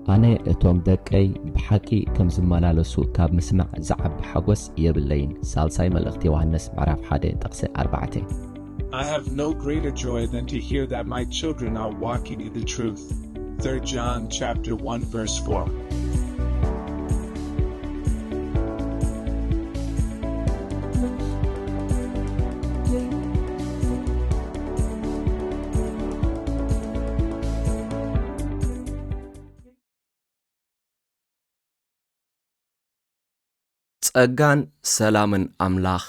أنا أتوم دقي بحكي كم زمالالسو كاب مسمع زعب حقوس يبلين سالساي ملغتي وهنس معرف حادي تقسي 4. I have no greater joy than to hear that my children are walking in the truth. 3 John chapter 1 verse 4. ጸጋን ሰላምን አምላኽ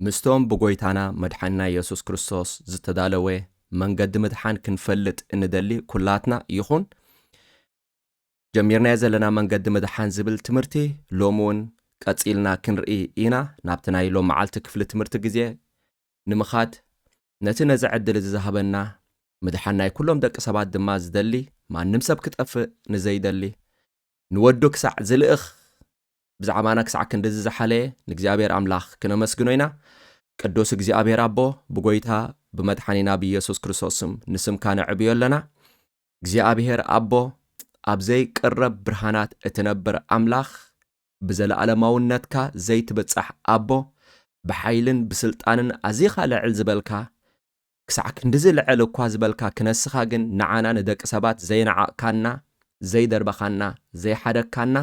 ምስቶም ብጎይታና መድሓንና ኢየሱስ ክርስቶስ ዝተዳለወ መንገዲ ምድሓን ክንፈልጥ እንደሊ ኩላትና ይኹን ጀሚርና ዘለና መንገዲ ምድሓን ዝብል ትምህርቲ ሎሙን ቀጺልና ክንርኢ ኢና ናብቲ ናይ ሎም መዓልቲ ክፍሊ ትምህርቲ ግዜ ንምኻድ ነቲ ነዚ ዕድል ዝሃበና ምድሓን ናይ ኩሎም ደቂ ሰባት ድማ ዝደሊ ማንም ሰብ ክጠፍእ ንዘይደሊ ንወዱ ክሳዕ ዝልእኽ ብዛዕባና ክሳዕ ክንድዚ ዝሓለየ ንእግዚአብሔር አምላኽ ክነመስግኖ ኢና ቅዱስ እግዚአብሔር አቦ ብጎይታ ብመድሓኒና ብኢየሱስ ክርስቶስም ንስምካ ነዕብዮ ኣለና እግዚአብሔር አቦ ኣብዘይ ቅረብ ብርሃናት እትነብር አምላኽ ብዘለዓለማውነትካ ዘይትበጻሕ አቦ ብሓይልን ብስልጣንን ኣዚኻ ልዕል ዝበልካ ክሳዕ ክንድዚ ልዕል እኳ ዝበልካ ክነስኻ ግን ንዓና ንደቂ ሰባት ዘይነዓቕካና ዘይደርበኻና ዘይሓደካና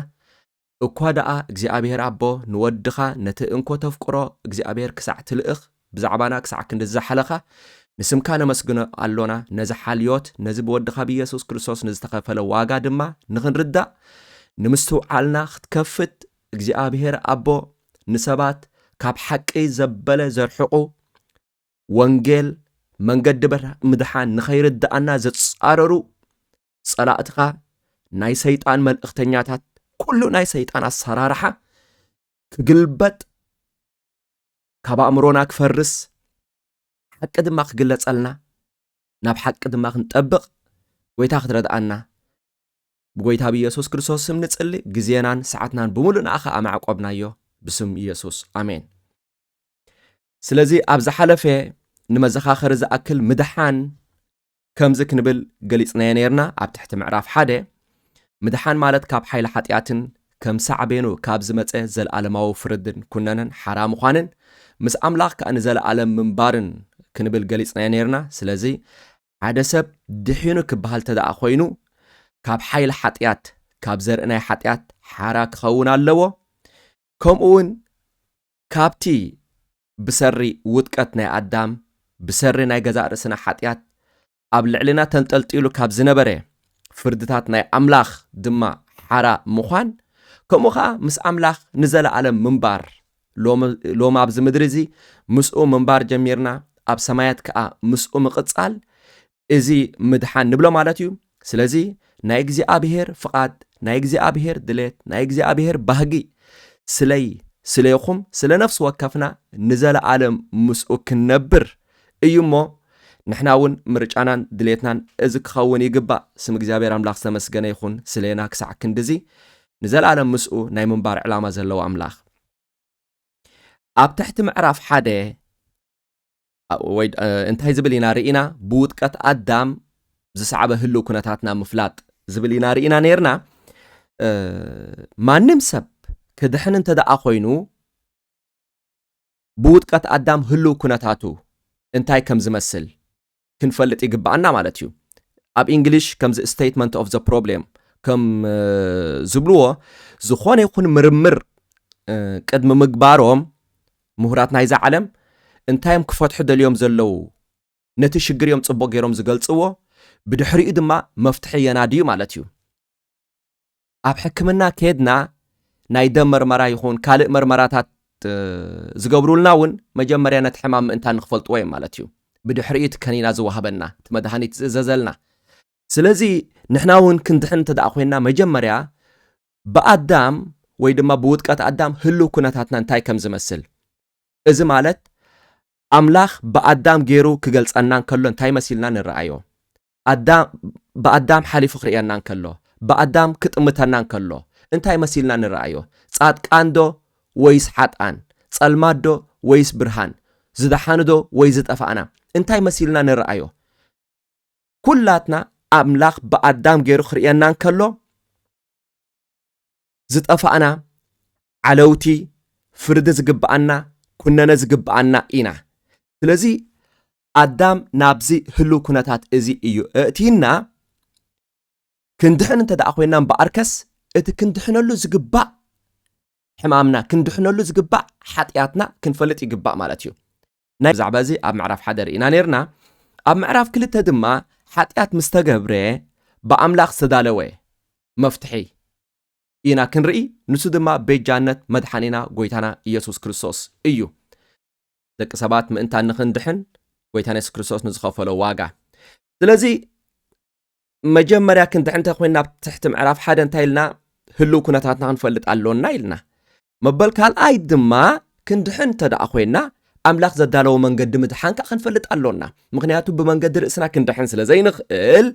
እኳ ደኣ እግዚአብሔር አቦ ንወድኻ ነቲ እንኮ ተፍቅሮ እግዚአብሔር ክሳዕ ትልእኽ ብዛዕባና ክሳዕ ክንድዚ ዝሓለኻ ንስምካ ነመስግኖ ኣሎና ነዚ ሓልዮት ነዚ ብወድኻ ብኢየሱስ ክርስቶስ ንዝተኸፈለ ዋጋ ድማ ንኽንርዳእ ንምስትውዓልና ክትከፍት እግዚአብሔር አቦ ንሰባት ካብ ሓቂ ዘበለ ዘርሕቑ ወንጌል መንገዲ ምድሓን ንኸይርዳእና ዘጻረሩ ጸላእትኻ ናይ ሰይጣን መልእኽተኛታት ኩሉ ናይ ሰይጣን ኣሰራርሓ ክግልበጥ ካብ ኣእምሮና ክፈርስ ሓቂ ድማ ክግለጸልና ናብ ሓቂ ድማ ክንጠብቕ ጎይታ ክትረድኣና ብጎይታ ብኢየሱስ ክርስቶስ ስም ንጽሊ ግዜናን ሰዓትናን ብምሉእ ንኣኻ ኣማዕቆብናዮ ብስም ኢየሱስ ኣሜን። ስለዚ ኣብ ዝሓለፈ ንመዘኻኸሪ ዝኣክል ምድሓን ከምዚ ክንብል ገሊጽናዮ ነርና ኣብ ትሕቲ ምዕራፍ 1 ምድሓን ማለት ካብ ሓይሊ ሓጢኣትን ከም ሳዕቤኑ ካብ ዝመፀ ዘለዓለማዊ ፍርድን ኩነንን ሓራም ምዃንን ምስ ኣምላኽ ከዓ ንዘለዓለም ምንባርን ክንብል ገሊጽናዮ ነርና ስለዚ ሓደ ሰብ ድሒኑ ክበሃል ተደኣ ኮይኑ ካብ ሓይሊ ሓጢኣት ካብ ዘርኢ ናይ ሓጢኣት ሓራ ክኸውን ኣለዎ ከምኡውን ካብቲ ብሰሪ ውጥቀት ናይ ኣዳም ብሰሪ ናይ ገዛእ ርእስና ሓጢኣት ኣብ ልዕልና ተንጠልጢሉ ካብ ዝነበረ ፍርድታት ናይ ኣምላኽ ድማ ሓራ ምዃን ከምኡ ከዓ ምስ ኣምላኽ ንዘለዓለም ምንባር ሎማ ኣብዚ ምድሪ እዚ ምስኡ ምንባር ጀሚርና ኣብ ሰማያት ከዓ ምስኡ ምቕጻል እዚ ምድሓን ንብሎ ማለት እዩ። ስለዚ ናይ እግዚአብሔር ፍቓድ ናይ እግዚአብሔር ድሌት ናይ እግዚአብሔር ባህጊ ስለይኹም ስለ ነፍስ ወከፍና ንዘለዓለም ምስኡ ክንነብር እዩ እሞ ንሕና እውን ምርጫናን ድሌትናን እዚ ክኸውን ይግባእ ስም እግዚአብሔር አምላኽ ዝተመስገነ ይኹን ስለና ክሳዕ ክንድዚ ንዘለዓለም ምስኡ ናይ ምንባር ዕላማ ዘለዎ ኣምላኽ ኣብ ትሕቲ ምዕራፍ 1 ወይ እንታይ ዝብል ኢና ርኢና ብውጥቀት ኣዳም ዝሰዓበ ህልው ኩነታትና ምፍላጥ ዝብል ኢና ርኢና ነርና ማንም ሰብ ክድሕን እንተደኣ ኮይኑ ብውጥቀት ኣዳም ህልው ኩነታቱ እንታይ ከም ዝመስል ክንፈልጥ ይግባአና ማለት እዩ። ኣብ እንግሊሽ ከምዚ ስቴትመንት ኦፍ ዘ ፕሮብሌም ከም ዝብልዎ ዝኾነ ይኹን ምርምር ቅድሚ ምግባሮም ምሁራት ናይዛ ዓለም እንታይም ክፈትሑ ደልዮም ዘለው ነቲ ሽግር እዮም ጽቡቕ ገይሮም ዝገልጽዎ ብድሕሪኡ ድማ መፍትሒ የናድዩ ማለት እዩ። ኣብ ሕክምና ከድና ናይ ደም መርመራ ይኹን ካልእ መርመራታት ዝገብሩልና እውን መጀመርያ ነቲ ሕማም ምእንታን ንኽፈልጥዎ እዮም ማለት እዩ። ብድሕሪት ከኒና ዝወሃበና ተመድሃኒት ዝዘዘልና ስለዚ ንሕና እውን ክንድሕን ተደኣ ኮይና መጀመርያ በአዳም ወይ ድማ ብውጥቀት ኣዳም ህልው ኩነታትና እንታይ ከም ዝመስል እዚ ማለት ኣምላኽ በአዳም ገይሩ ክገልጸና እንከሎ እንታይ መሲልና ንረኣዮ በአዳም ሓሊፉ ክርአና እንከሎ በአዳም ክጥምተና እንከሎ እንታይ መሲልና ንረኣዮ ጻድቃንዶ ወይስ ሓጣን ጸልማዶ ወይስ ብርሃን ዝደሓንዶ ወይ ዝጠፋእና እንታይ መሲልና ንረኣዮ ኩላትና ኣምላኽ በአዳም ገይሩ ክርአና እንከሎ ዝጠፋእና ዓለውቲ ፍርዲ ዝግባአና ኩነነ ዝግባአና ኢና ስለዚ ኣዳም ናብዚ ህሉ ኩነታት እዚ እዩ እቲና ክንድሕን እንተ ደኣ ኮይና እምበኣርከስ እቲ ክንድሕነሉ ዝግባእ ሕማምና ክንድሕነሉ ዝግባእ ሓጢኣትና ክንፈልጥ ይግባእ ማለት እዩ ናይ ብዛዕባ እዚ ኣብ ምዕራፍ 1 ርኢና ነርና ኣብ ምዕራፍ 2 ድማ ሓጢኣት ምስ ተገብረ ብኣምላኽ ዝተዳለወ መፍትሒ ኢና ክንርኢ ንሱ ድማ ቤጃነት መድሓኒና ጎይታና ኢየሱስ ክርስቶስ እዩ ደቂ ሰባት ምእንታን ንኽንድሕን ጎይታና ኢየሱስ ክርስቶስ ንዝኸፈሎ ዋጋ ስለዚ መጀመርያ ክንድሕን ተኾይና ኣብ ትሕቲ ምዕራፍ 1 እንታይ ኢልና ህሉ ኩነታትና ክንፈልጥ ኣለና ኢልና መበል ካልኣይ ድማ ክንድሕን ተደኣ ኮይና ኣምላኽ ዘዳለዎ መንገዲ ምድሓንካ ክንፈልጥ ኣለና ምክንያቱ ብመንገዲ ርእስና ክንድሕን ስለ ዘይንኽእል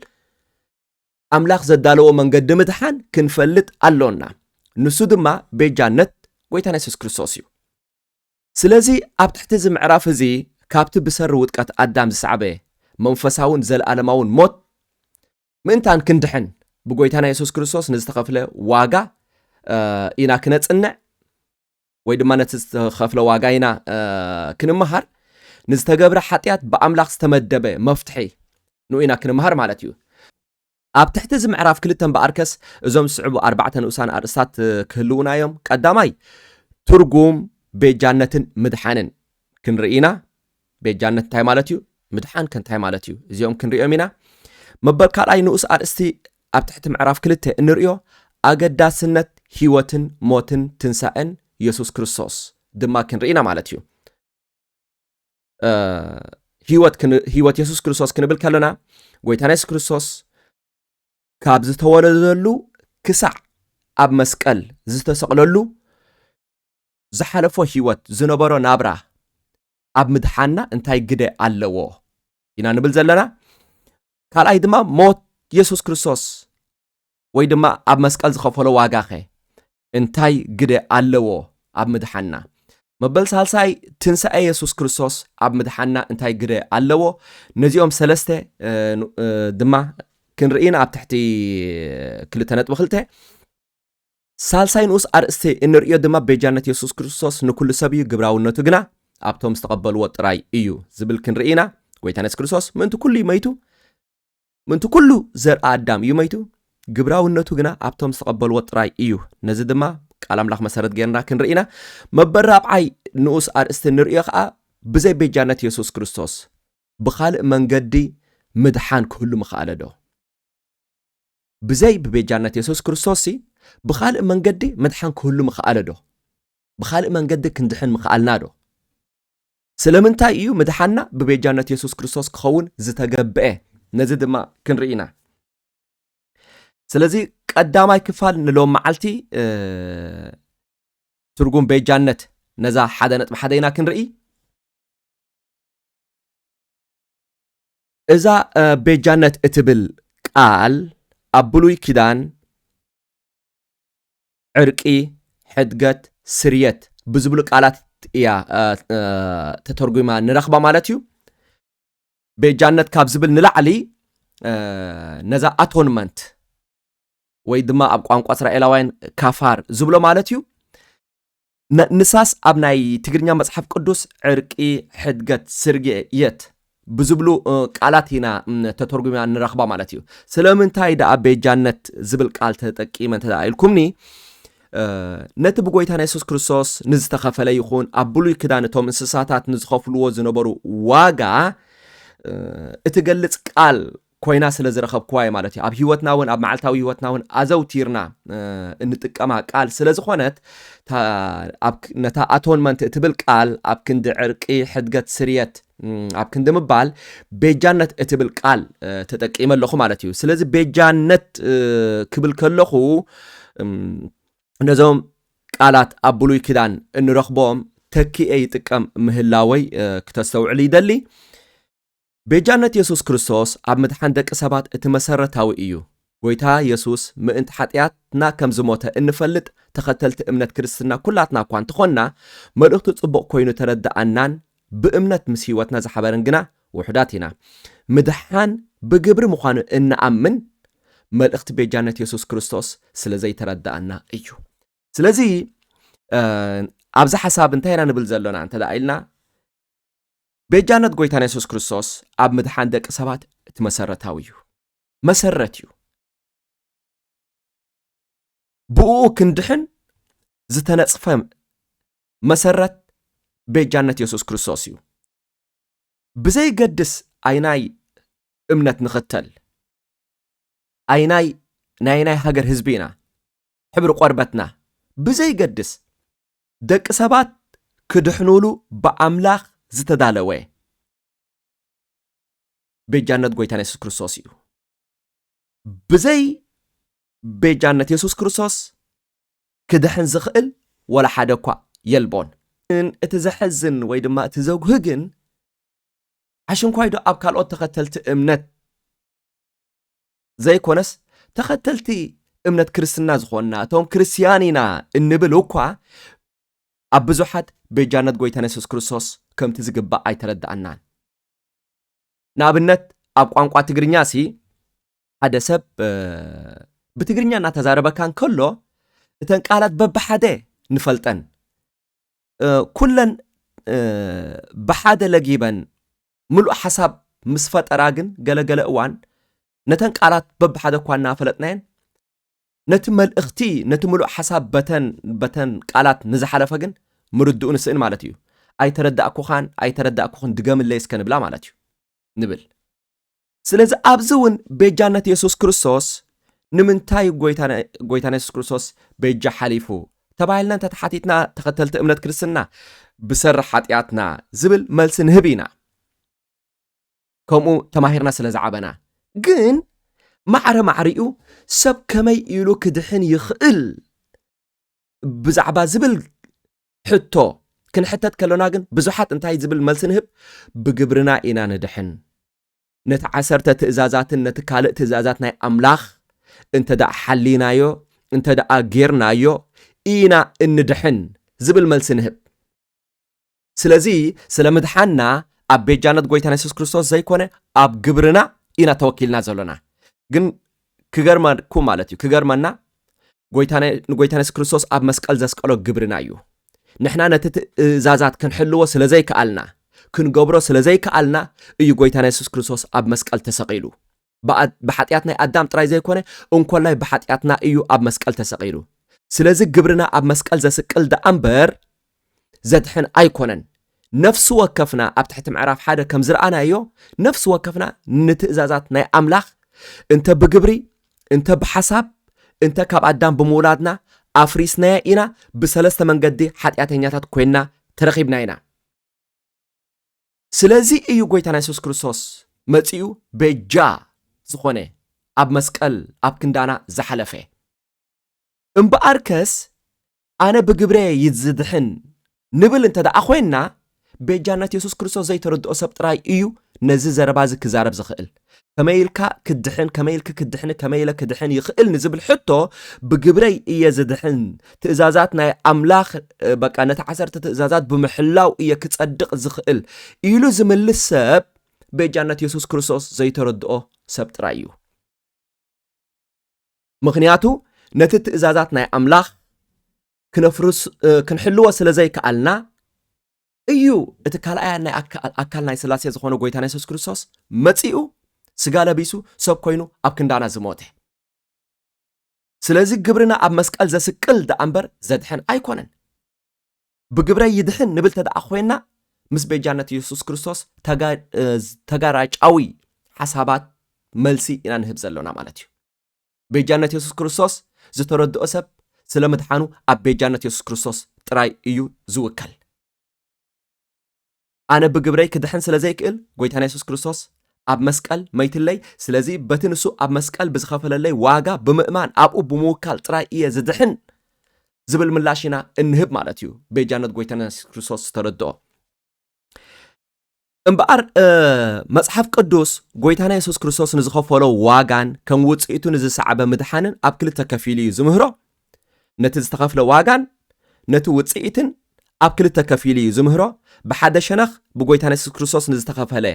ኣምላኽ ዘዳለዎ መንገዲ ምድሓን ክንፈልጥ ኣለና ንሱ ድማ ቤጃነት ጎይታና ኢየሱስ ክርስቶስ እዩ ስለዚ ኣብ ትሕቲ እዚ ምዕራፍ እዚ ካብቲ ብሰሪ ውጥቀት ኣዳም ዝሰዕበ መንፈሳውን ዘለኣለማውን ሞት ምእንታን ክንድሕን ብጎይታና ኢየሱስ ክርስቶስ ንዝተኸፍለ ዋጋ ኢና ክነጽንዕ ወይ ድማ ነቲ ዝተኸፍለ ዋጋ ኢና ክንምሃር ንዝተገብረ ሓጢኣት ብኣምላኽ ዝተመደበ መፍትሒ ንኡ ኢና ክንምሃር ማለት እዩ ኣብ ትሕቲ እዚ ምዕራፍ 2 እምበኣርከስ እዞም ዝስዕቡ 4 ንኡሳን ኣርእስታት ክህልውና እዮም ቀዳማይ ትርጉም ቤጃነትን ምድሓንን ክንርኢና ቤጃነት እንታይ ማለት እዩ ምድሓን ከንታይ ማለት እዩ እዚኦም ክንሪኦም ኢና መበል ካልኣይ ንኡስ ኣርእስቲ ኣብ ትሕቲ ምዕራፍ 2 እንሪኦ ኣገዳስነት ህይወትን ሞትን ትንሳኤን ኢየሱስ ክርስቶስ ድማ ክንርኢና ማለት እዩ ህይወት ኢየሱስ ክርስቶስ ክንብል ከለና ጎይታና ኢየሱስ ክርስቶስ ካብ ዝተወለደሉ ክሳዕ ኣብ መስቀል ዝተሰቕለሉ ዝሓለፎ ህይወት ዝነበሮ ናብራ ኣብ ምድሓና እንታይ ግደ ኣለዎ ኢና ንብል ዘለና ካልኣይ ድማ ሞት ኢየሱስ ክርስቶስ ወይ ድማ ኣብ መስቀል ዝኸፈሎ ዋጋኸ እንታይ ግደ ኣለዎ ኣብ ምድሓና መበል ሳልሳይ ትንሳኤ ኢየሱስ ክርስቶስ ኣብ ምድሓና እንታይ ግደ ኣለዎ ነዚኦም ሰለስተ ድማ ክንርኢና ኣብ ትሕቲ 2.2 ሳልሳይ ንኡስ ኣርእስቲ እንሪኦ ድማ ቤጃነት ኢየሱስ ክርስቶስ ንኩሉ ሰብ እዩ ግብራውነቱ ግና ኣብቶም ዝተቐበልዎ ጥራይ እዩ ዝብል ክንርኢና ጎይታና ኢየሱስ ክርስቶስ ምእንቲ ኩሉ ይመይቱ ምእንቲ ኩሉ ዘርአ ኣዳም እዩ መይቱ ግብራውነቱ ግና ኣብቶም ዝተቐበልዎ ጥራይ እዩ ነዚ ድማ ቃል ኣምላኽ መሰረት ጌርና ክንርኢና መበል ራብዓይ ንኡስ ኣርእስቲ እንሪኦ ከዓ ብዘይ ቤጃነት ኢየሱስ ክርስቶስ ብኻልእ መንገዲ ምድሓን ክህሉ ምኽኣለ ዶ ብዘይ ብቤጃነት ኢየሱስ ክርስቶስ ብኻልእ መንገዲ ምድሓን ክህሉ ምኽኣለ ዶ ብኻልእ መንገዲ ክንድሕን ምኽኣልና ዶ ስለምንታይ እዩ ምድሓንና ብቤጃነት ኢየሱስ ክርስቶስ ክኸውን ዝተገብአ ነዚ ድማ ክንርኢና ስለዚ ቀዳማይ ክፋል ንሎም መዓልቲ ትርጉም ቤጃነት ነዛ 1.1 ኢና ክንርኢ እዛ ቤጃነት እትብል ቃል ኣብ ብሉይ ኪዳን ዕርቂ ሕድገት ስርየት ብዝብሉ ቃላት እያ ተተርጉማ ንረኽባ ማለት እዩ ቤጃነት ካብ ዝብል ንላዕሊ ነዛ ኣቶንመንት ወይ ድማ ኣብ ቋንቋ እስራኤላውያን ካፋር ዝብሎ ማለት እዩ ንሳስ ኣብ ናይ ትግርኛ መጽሓፍ ቅዱስ ዕርቂ ሕድገት ስርየት ብዝብሉ ቃላት ኢና ተተርጉማ ንረኽባ ማለት እዩ ስለምንታይ ደኣ ቤጃነት ዝብል ቃል ተጠቂመ ኢልኩምኒ ነቲ ብጎይታና ኢየሱስ ክርስቶስ ንዝተኸፈለ ይኹን ኣብ ብሉይ ኪዳን እቶም እንስሳታት ንዝኸፍልዎ ዝነበሩ ዋጋ እትገልጽ ቃል ኮይና ስለ ዝረኸብክዋ ማለት እዩ ኣብ ህይወትና እውን ኣብ መዓልታዊ ህይወትና እውን ኣዘውቲርና እንጥቀማ ቃል ስለ ዝኾነት ነታ ኣቶንመንት እትብል ቃል ኣብ ክንዲ ዕርቂ ሕድገት ስርየት ኣብ ክንዲ ምባል ቤጃነት እትብል ቃል ተጠቂመ ኣለኹ ማለት እዩ ስለዚ ቤጃነት ክብል ከለኹ ነዞም ቃላት ኣብ ብሉይ ኪዳን እንረኽቦም ተኪኤ ይጥቀም ምህላወይ ክተስተውዕል ይደሊ ቤጃነት ኢየሱስ ክርስቶስ ኣብ ምድሓን ደቂ ሰባት እቲ መሰረታዊ እዩ ጎይታ ኢየሱስ ምእንቲ ሓጢኣትና ከም ዝሞተ እንፈልጥ ተኸተልቲ እምነት ክርስትና ኩላትና እኳ እንተኾንና መልእኽቱ ጽቡቕ ኮይኑ ተረዳእናን ብእምነት ምስ ህይወትና ዝሓበረን ግና ውሕዳት ኢና ምድሓን ብግብሪ ምዃኑ እንኣምን መልእኽቲ ቤጃነት ኢየሱስ ክርስቶስ ስለ ዘይተረዳእና እዩ ስለዚ ኣብዚ ሓሳብ እንታይና ንብል ዘለና እንተዳኢልና ቤጃነት ጎይታና ኢየሱስ ክርስቶስ ኣብ ምድሓን ደቂ ሰባት እቲ መሰረታዊ እዩ መሰረት እዩ ብኡ ክንድሕን ዝተነጽፈ መሰረት ቤጃነት ኢየሱስ ክርስቶስ እዩ ብዘይገድስ ኣይናይ እምነት ንኽተል ኣይናይ ናይናይ ሃገር ህዝቢና ሕብሪ ቆርበትና ብዘይገድስ ደቂ ሰባት ክድሕኑሉ ብኣምላኽ ዝተዳለወ ቤጃነት ጎይታና ኢየሱስ ክርስቶስ እዩ ብዘይ ቤጃነት ኢየሱስ ክርስቶስ ክድሕን ዝኽእል ወላ ሓደ እኳ የልቦን እቲ ዘሕዝን ወይ ድማ እቲ ዘጉህ ግን ዓሽንኳይዶ ኣብ ካልኦት ተኸተልቲ እምነት ዘይኮነስ ተኸተልቲ እምነት ክርስትና ዝኾንና እቶም ክርስቲያኒና እንብል እኳ ኣብ ብዙሓት ቤጃነት ጎይታና ኢየሱስ ክርስቶስ ከምቲ ዝግባእ ኣይተረዳእናን ንኣብነት ኣብ ቋንቋ ትግርኛ ሲ ሓደ ሰብ ብትግርኛ እናተዛረበካ እንከሎ እተን ቃላት በብሓደ ንፈልጠን ኩለን ብሓደ ለጊበን ምሉእ ሓሳብ ምስ ፈጠራ ግን ገለገለ እዋን ነተን ቃላት በብሓደ እኳ እናፈለጥናየን ነቲ መልእኽቲ ነቲ ምሉእ ሓሳብ በተን ቃላት ንዝሓለፈ ግን ምርድኡ ንስእን ማለት እዩ ኣይተረዳእኩኻን ድገምለይ እስከ ንብላ ማለት እዩ ንብል ስለዚ ኣብዚ እውን ቤጃነት ኢየሱስ ክርስቶስ ንምንታይ ጎይታና ኢየሱስ ክርስቶስ ቤጃ ሓሊፉ ተባሂልና እንተተሓቲትና ተኸተልቲ እምነት ክርስትና ብሰራሕ ኃጢአትና ዝብል መልሲ ንህብ ኢና ከምኡ ተማሂርና ስለ ዝዓበና ግን ማዕሪኡ ሰብ ከመይ ኢሉ ክድሕን ይኽእል ብዛዕባ ዝብል ሕቶ ክንሕተት ከለና ግን ብዙሓት እንታይ ዝብል መልሲ ንህብ ብግብርና ኢና ንድሕን ነቲ 10 ትእዛዛትን ነቲ ካልእ ትእዛዛት ናይ ኣምላኽ እንተዳኣ ሓሊናዮ እንተዳኣ ጌርናዮ ኢና እንድሕን ዝብል መልሲ ንህብ ስለዚ ስለ ምድሓንና ኣብ ቤጃነት ጎይታና ኢየሱስ ክርስቶስ ዘይኮነ ኣብ ግብርና ኢና ተወኪልና ዘለና ግን ክገርመኩም ማለት እዩ ክገርመና ጎይታና ኢየሱስ ክርስቶስ ኣብ መስቀል ዘስቀሎ ግብርና እዩ ንሕና ነቲ ትእዛዛት ክንሕልዎ ስለዘይከኣልና ክንገብሮ ስለዘይከኣልና እዩ ጎይታና ኢየሱስ ክርስቶስ ኣብ መስቀል ተሰቂሉ ብሓጢአት ናይ ኣዳም ጥራይ ዘይኮነ እንኮላይ ብሓጢአትና እዩ ኣብ መስቀል ተሰቂሉ ስለዚ ግብርና ኣብ መስቀል ዘስቅል ዳ እምበር ዘድሕን ኣይኮነን ነፍሲ ወከፍና ኣብ ትሕቲ ምዕራፍ ሓደ ከም ዝረኣናዮ ነፍሲ ወከፍና ንትእዛዛት ናይ ኣምላኽ እንተ ብግብሪ እንተ ብሓሳብ እንተ ካብ ኣዳም ብምውላድና ኣፍሪስናያ ኢና ብሰለስተ መንገዲ ሓጢአተኛታት ኮይና ተረኺብና ኢና ስለዚ እዩ ጎይታና ኢየሱስ ክርስቶስ መጺኡ ቤጃ ዝኾነ ኣብ መስቀል ኣብ ክንዳና ዝሓለፈ እምበኣርከስ ኣነ ብግብረ ይዝድሕን ንብል እንተዳኣ ኮይና ቤጃነት ኢየሱስ ክርስቶስ ዘይተረድኦ ሰብ ጥራይ እዩ ነዚ ዘረባዚ ክዛረብ ዝኽእል ከመይልካ ክድሕን ይኽእል ንዝብል ሕቶ ብግብረይ እየ ዝድሕን ትእዛዛት ናይ ኣምላኽ በቃ ነቲ 10 ትእዛዛት ብምሕላው እየ ክጸድቕ ዝኽእል ኢሉ ዝምልስ ሰብ ቤጃነት ኢየሱስ ክርስቶስ ዘይተረድኦ ሰብ ጥራይ እዩ ምኽንያቱ ነቲ ትእዛዛት ናይ ኣምላኽ ክንሕልዎ ስለዘይከኣልና እዩ እቲ ካልኣያ ናይ ኣካል ናይ ስላሴ ዝኾነ ጎይታና ኢየሱስ ክርስቶስ መጺኡ ስጋ ለቢሱ ሰብ ኮይኑ ኣብ ክንዳና ዝሞተ ስለዚ ግብርና ኣብ መስቀል ዘስቅል ዳ እምበር ዘድሕን ኣይኮነን ብግብረይ ይድሕን ንብል ተዳኣ ኮይና ምስ ቤጃነት ኢየሱስ ክርስቶስ ተጋራጫዊ ሓሳባት መልሲ ኢና ንህብ ዘለና ማለት እዩ ቤጃነት ኢየሱስ ክርስቶስ ዝተረድኦ ሰብ ስለ ምድሓኑ ኣብ ቤጃነት ኢየሱስ ክርስቶስ ጥራይ እዩ ዝውከል ኣነ ብግብረይ ክድሕን ስለዘይክእል ጎይታና ኢየሱስ ክርስቶስ ኣብ መስቀል መይትለይ ስለዚ በቲ ንሱ ኣብ መስቀል ብዝኸፈለለይ ዋጋ ብምእማን ኣብኡ ብምውካል ጥራይ እየ ዝድሕን ዝብል ምላሽ ኢና እንህብ ማለት እዩ ቤጃነት ጎይታና ኢየሱስ ክርስቶስ ዝተረድኦ እምበኣር መጽሓፍ ቅዱስ ጎይታና ኢየሱስ ክርስቶስ ንዝኸፈሎ ዋጋን ከም ውጽኢቱ ንዝሰዓበ ምድሓንን ኣብ ክልተ ከፊሉ እዩ ዝምህሮ ነቲ ዝተኸፍለ ዋጋን ነቲ ውጽኢትን ኣብ ክልተ ከፊሉ እዩ ዝምህሮ ብሓደ ሸነኽ ብጎይታና ኢየሱስ ክርስቶስ ንዝተኸፈለ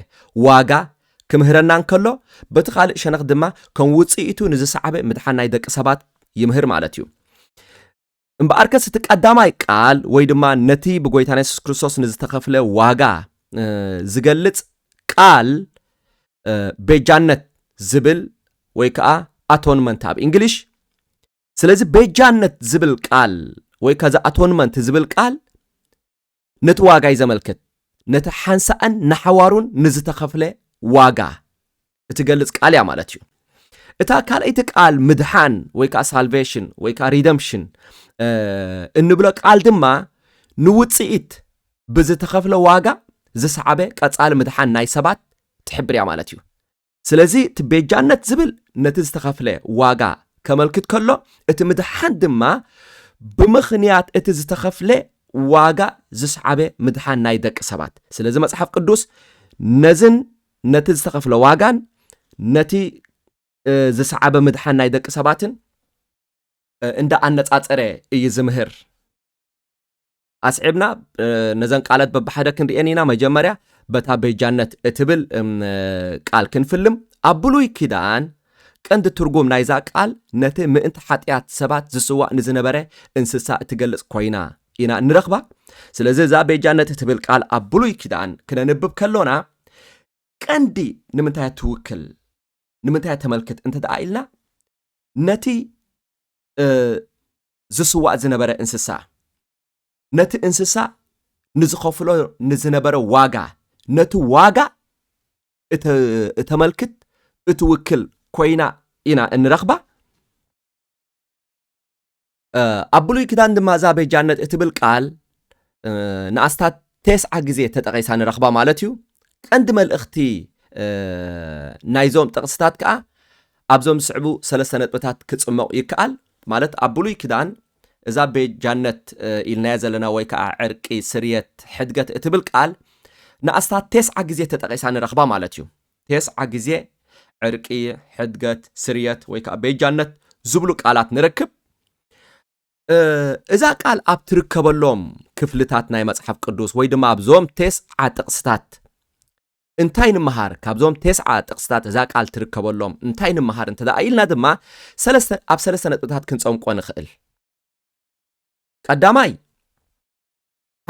ዋጋ ክምህረና እንከሎ በቲ ካልእ ሸነኽ ድማ ከም ውጽኢቱ ንዝሰዓበ ምድሓን ናይ ደቂ ሰባት ይምህር ማለት እዩ እምበኣርከስ እቲ ቀዳማይ ቃል ወይ ድማ ነቲ ብጎይታና ኢየሱስ ክርስቶስ ንዝተኸፍለ ዋጋ ዝገልጽ ቃል ቤጃነት ዝብል ወይ ከዓ አቶንመንት ኣብ እንግሊሽ ስለዚ ቤጃነት ዝብል ቃል ወይ ከዛ አቶንመንት ዝብል ቃል ነቲ ዋጋ ይዘመልክት ነቲ ሓንሳእን ንሓዋሩን ንዝተኸፍለ ዋጋ እትገልጽ ቃል ያ ማለት እዩ እታ ካልአይቲ ቃል ምድሓን ወይ ከዓ ሳልቬሽን ወይ ከዓ ሪደምፕሽን እንብሎ ቃል ድማ ንውጽኢት ብዝተኸፍለ ዋጋ ዝሰዓበ ቀጻሊ ምድሓን ናይ ሰባት ትሕብር እያ ማለት እዩ ስለዚ እቲ ቤጃነት ዝብል ነቲ ዝተኸፍለ ዋጋ ከመልክት ከሎ እቲ ምድሓን ድማ ብምኽንያት እቲ ዝተኸፍለ ዋጋ ዝሰዓበ ምድሓን ናይ ደቂ ሰባት ስለዚ መጽሓፍ ቅዱስ ነዝን ነቲ ዝተኸፍለ ዋጋን ነቲ ዝሰዓበ ምድሓን ናይ ደቂ ሰባትን እንዳ ኣነጻጸረ እዩ ዝምህር ኣስዒብና ነዘን ቃላት በብሓደ ክንሪአን ኢና መጀመርያ በታ ቤጃነት እትብል ቃል ክንፍልም ኣብ ብሉይ ኪዳን ቀንዲ ትርጉም ናይዛ ቃል ነቲ ምእንቲ ሓጢኣት ሰባት ዝስዋዕ ንዝነበረ እንስሳ እትገልጽ ኮይና ኢና ንረኽባ ስለዚ እዛ ቤጃነት እትብል ቃል ኣብ ብሉይ ኪዳን ክነንብብ ከሎና ቀንዲ ንምንታይ ትውክል ንምንታይ ተመልክት እንተ ደኣ ኢልና ነቲ ዝስዋዕ ዝነበረ እንስሳ ነቲ እንስሳ ንዝኸፍሎ ንዝነበረ ዋጋ ነቲ ዋጋ እተመልክት እትውክል ኮይና ኢና እንረኽባ ኣብ ብሉይ ኪዳን ድማ እዛ ቤጃነት እትብል ቃል ንኣስታት 9 ግዜ ተጠቒሳ ንረኽባ ማለት እዩ ቀንዲ መልእኽቲ ናይዞም ጥቕስታት ከዓ ኣብዞም ዝስዕቡ 3 ነጥብታት ክጽምቕ ይከኣል ማለት ኣብ ብሉይ ኪዳን እዛ ቤጃነት ኢልናያ ዘለና ወይ ከዓ ዕርቂ ስርየት ሕድገት እትብል ቃል ንኣስታት 9 ግዜ ተጠቒሳ ንረኽባ ማለት እዩ 9 ግዜ ዕርቂ ሕድገት ስርየት ወይ ከዓ ቤጃነት ዝብሉ ቃላት ንረክብ እዛ ቃል ኣብ ትርከበሎም ክፍልታት ናይ መጽሓፍ ቅዱስ ወይ ድማ ኣብዞም 9 ጥቕስታት እንታይ ንምሃር ካብዞም 9 ጥቕስታት እዛ ቃል ትርከበሎም እንታይ ንምሃር እንተ ደኣ ኢልና ድማ ኣብ 3 ነጥብታት ክንጸምቆ ንኽእል ቀዳማይ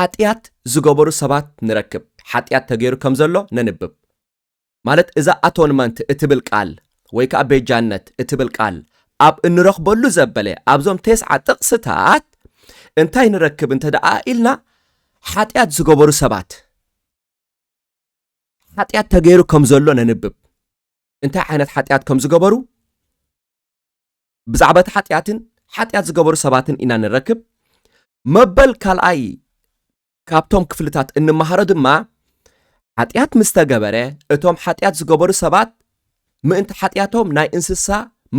ሓጢኣት ዝገበሩ ሰባት ንረክብ ሓጢኣት ተገይሩ ከም ዘሎ ነንብብ ማለት እዛ አቶንመንት እትብል ቃል ወይ ከዓ ቤጃነት እትብል ቃል ኣብ እንረኽበሉ ዘበለ ኣብዞም 9 ጥቕስታት እንታይ ንረክብ እንተ ደኣ ኢልና ሓጢኣት ዝገበሩ ሰባት ሓጢኣት ተገይሩ ከም ዘሎ ነንብብ እንታይ ዓይነት ሓጢኣት ከም ዝገበሩ ብዛዕባ ሓጢኣት ዝገበሩ ሰባትን ኢና ንረክብ መበል ካልኣይ ካብቶም ክፍልታት እንመሃሮ ድማ ሓጢኣት ምስ ተገበረ እቶም ሓጢኣት ዝገበሩ ሰባት ምእንቲ ሓጢኣቶም ናይ እንስሳ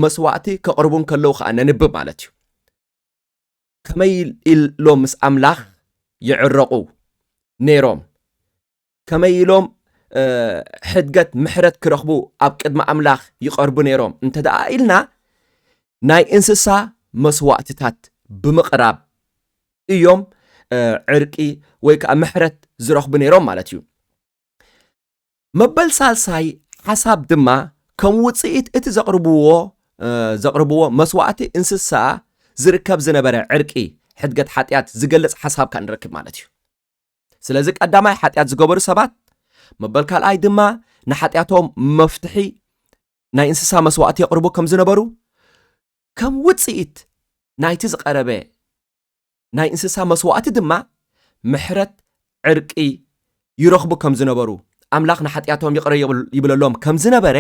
መስዋዕቲ ከቕርቡን ከለዉ ከዓ ነንብብ ማለት እዩ ከመይ ኢሎም ምስ ኣምላኽ ይዕረቑ ነይሮም ከመይ ኢሎም ሕድገት ምሕረት ክረኽቡ ኣብ ቅድሚ ኣምላኽ ይቐርቡ ነይሮም እንተ ደኣ ኢልና ናይ እንስሳ መስዋዕትታት ብምቕራብ እዮም ዕርቂ ወይ ከዓ ምሕረት ዝረኽቡ ነይሮም ማለት እዩ መበል ሳልሳይ ሓሳብ ድማ ከም ውጽኢት እቲ ዘቕርብዎ መስዋዕቲ እንስሳ ዝርከብ ዝነበረ ዕርቂ ሕድገት ሓጢኣት ዝገልጽ ሓሳብ ከዓ ንረክብ ማለት እዩ ስለዚ ቀዳማይ ሓጢኣት ዝገበሩ ሰባት መበል ካልኣይ ድማ ንሓጢኣቶም መፍትሒ ናይ እንስሳ መስዋዕቲ የቕርቡ ከም ዝነበሩ ከም ውጽኢት ናይቲ ዝቐረበ ናይ እንስሳ መስዋዕቲ ድማ ምሕረት ዕርቂ ይረኽቡ ከም ዝነበሩ ኣምላኽ ንሓጢኣቶም ይቕረ ይብለሎም ከም ዝነበረ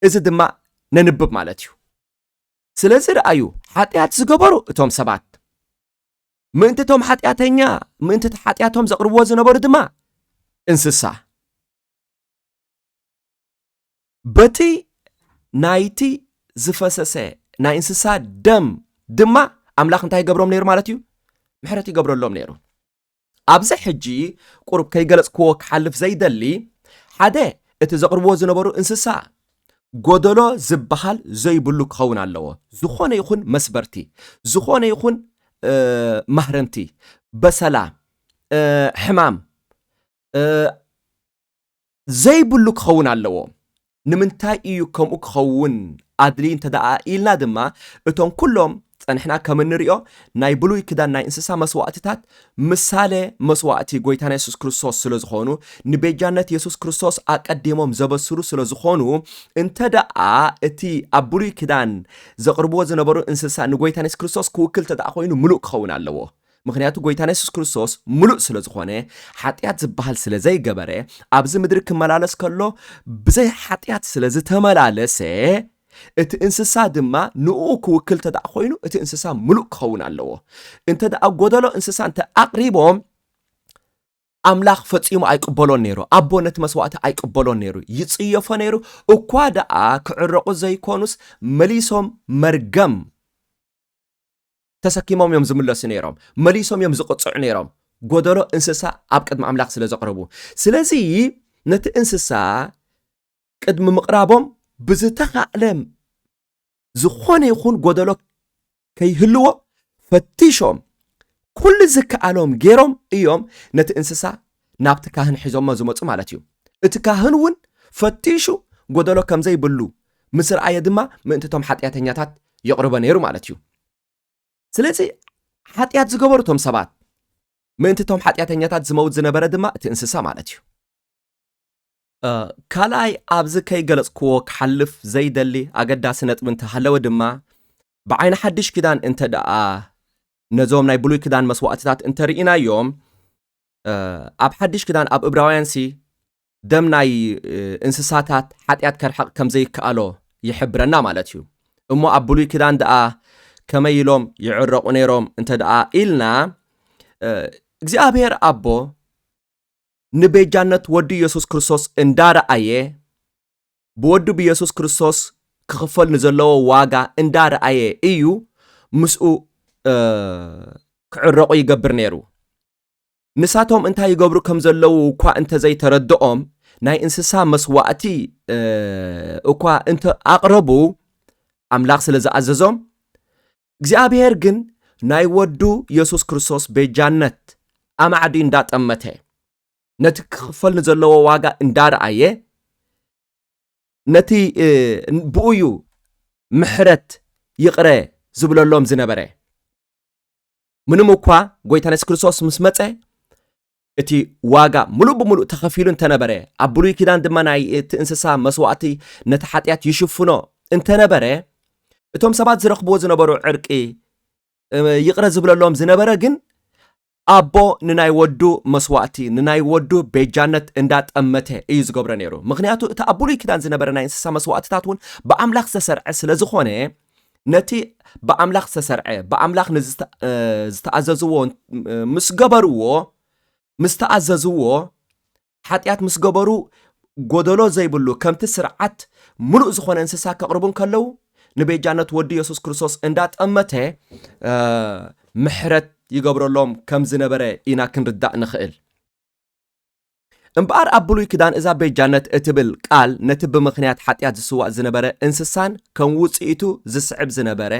እዚ ድማ ነንብብ ማለት እዩ ስለዚ ረኣዩ ሓጢኣት ዝገበሩ እቶም ሰባት ምእንቲ እቶም ሓጢኣተኛ ምእንቲ ሓጢኣቶም ዘቕርብዎ ዝነበሩ ድማ እንስሳ በቲ ናይቲ ዝፈሰሰ ናይ እንስሳ ደም ድማ ኣምላኽ እንታይ ይገብሮም ነይሩ ማለት እዩ ምሕረት ይገብረሎም ነይሩ ኣብዚ ሕጂ ቁርብ ከይገለጽክዎ ክሓልፍ ዘይደሊ ሓደ እቲ ዘቕርብዎ ዝነበሩ እንስሳ ጎደሎ ዝበሃል ዘይብሉ ክኸውን ኣለዎ ዝኾነ ይኹን መስበርቲ ዝኾነ ይኹን ማህረንቲ በሰላ ሕማም ዘይብሉ ክኸውን ኣለዎ ንምንታይ እዩ ከምኡ ክኸውን ኣድሊ እንተ ደኣ ኢልና ድማ እቶም ኩሎም ጸንሕና ከም እንሪኦ ናይ ብሉይ ክዳን ናይ እንስሳ መስዋዕትታት ምሳሌ መስዋዕቲ ጎይታና ኢየሱስ ክርስቶስ ስለ ዝኾኑ ንቤጃነት ኢየሱስ ክርስቶስ ኣቀዲሞም ዘበስሩ ስለ ዝኾኑ እንተደኣ እቲ ኣብ ብሉይ ክዳን ዘቕርብዎ ዝነበሩ እንስሳ ንጎይታና ኢየሱስ ክርስቶስ ክውክል ተደኣ ኮይኑ ምሉእ ክኸውን ኣለዎ ምክንያቱ ጎይታና ኢየሱስ ክርስቶስ ምሉእ ስለ ዝኾነ ሓጢያት ዝበሃል ስለ ዘይገበረ ኣብዚ ምድሪ ክመላለስ ከሎ ብዘይ ሓጢያት ስለ ዝተመላለሰ እቲ እንስሳ ድማ ንኡ ክውክል ተደኣ ኮይኑ እቲ እንስሳ ምሉእ ክኸውን ኣለዎ እንተደኣ ጎደሎ እንስሳ እንተ ኣቕሪቦም ኣምላኽ ፈጺሙ ኣይቅበሎን ነይሩ ኣቦ ነቲ መስዋዕቲ ኣይቅበሎን ነይሩ ይጽየፎ ነይሩ እኳ ደኣ ክዕረቑ ዘይኮኑስ መሊሶም መርገም ተሰኪሞም እዮም ዝምለሱ ነይሮም መሊሶም እዮም ዝቕጽዑ ነይሮም ጎደሎ እንስሳ ኣብ ቅድሚ ኣምላኽ ስለ ዘቕረቡ ስለዚ ነቲ እንስሳ ቅድሚ ምቕራቦም ብዝተኻእለም ዝኾነ ይኹን ጎደሎ ከይህልዎ ፈቲሾም ኩሉ ዝከኣሎም ገይሮም እዮም ነቲ እንስሳ ናብቲ ካህን ሒዞሞ ዝመፁ ማለት እዩ እቲ ካህን እውን ፈቲሹ ጎደሎ ከም ዘይብሉ ምስ ረኣየ ድማ ምእንትቶም ሓጢያተኛታት የቕርቦ ነይሩ ማለት እዩ ስለዚ ሓጢያት ዝገበሩ ቶም ሰባት ምእንትቶም ሓጢያተኛታት ዝመውት ዝነበረ ድማ እቲ እንስሳ ማለት እዩ ካልኣይ ኣብዚ ከይገለጽክዎ ክሓልፍ ዘይደሊ ኣገዳሲ ነጥቢ እንተሃለወ ድማ ብዓይኒ ሓድሽ ክዳን እንተ ደኣ ነዞም ናይ ብሉይ ክዳን መስዋዕትታት እንተርኢናዮም ኣብ ሓድሽ ክዳን ኣብ ዕብራውያንሲ ደም ናይ እንስሳታት ሓጢያት ከርሐቕ ከም ዘይከኣሎ ይሕብረና ማለት እዩ እሞ ኣብ ብሉይ ክዳን ደኣ ከመይ ኢሎም ይዕረቑ ነይሮም እንተ ደኣ ኢልና እግዚኣብሔር ኣቦ ንቤጃነት ወዲ ኢየሱስ ክርስቶስ እንዳረኣየ ብወዲ ብኢየሱስ ክርስቶስ ክኽፈል ንዘለዎ ዋጋ እንዳረኣየ እዩ ምስኡ ክዕረቑ ይገብር ነይሩ ንሳቶም እንታይ ይገብሩ ከም ዘለዉ እኳ እንተ ዘይተረድኦም ናይ እንስሳ መስዋዕቲ እኳ እንተ ኣቕረቡ ኣምላኽ ስለ ዝኣዘዞም እግዚአብሔር ግን ናይ ወዱ ኢየሱስ ክርስቶስ ቤጃነት ኣማዕዲ እንዳጠመተ ነቲ ክኽፈል ንዘለዎ ዋጋ እንዳረኣየ ነቲ ብኡዩ ምሕረት ይቕረ ዝብለሎም ዝነበረ ምንም እኳ ጎይታና ኢየሱስ ክርስቶስ ምስ መፀ እቲ ዋጋ ሙሉእ ብሙሉእ ተኸፊሉ እንተነበረ ኣብ ብሉይ ኪዳን ድማ ናይ እቲ እንስሳ መስዋዕቲ ነቲ ሓጢያት ይሽፍኖ እንተነበረ እቶም ሰባት ዝረኽብዎ ዝነበሩ ዕርቂ ይቕረ ዝብለሎም ዝነበረ ግን ኣቦ ንናይ ወዱ መስዋዕቲ ንናይ ወዱ ቤጃነት እንዳጠመተ እዩ ዝገብረ ነይሩ ምክንያቱ እቲ ኣብ ብሉይ ኪዳን ዝነበረ ናይ እንስሳ መስዋዕትታት እውን ብኣምላኽ ዝተሰርዐ ስለ ዝኾነ ነቲ ብኣምላኽ ዝተሰርዐ ብኣምላኽ ዝተኣዘዝዎ ምስ ገበርዎ ምስ ተኣዘዝዎ ሓጢያት ምስ ገበሩ ጎደሎ ዘይብሉ ከምቲ ስርዓት ሙሉእ ዝኾነ እንስሳ ከቕርቡን ከለዉ ንቤጃነት ወዲ ኢየሱስ ክርስቶስ እንዳጠመተ ምሕረት ይገብረሎም ከም ዝነበረ ኢና ክንርዳእ ንኽእል እምበኣር ኣብ ብሉይ ኪዳን እዛ ቤጃነት እትብል ቃል ነቲ ብምኽንያት ሓጢያት ዝስዋዕ ዝነበረ እንስሳን ከም ውፅኢቱ ዝስዕብ ዝነበረ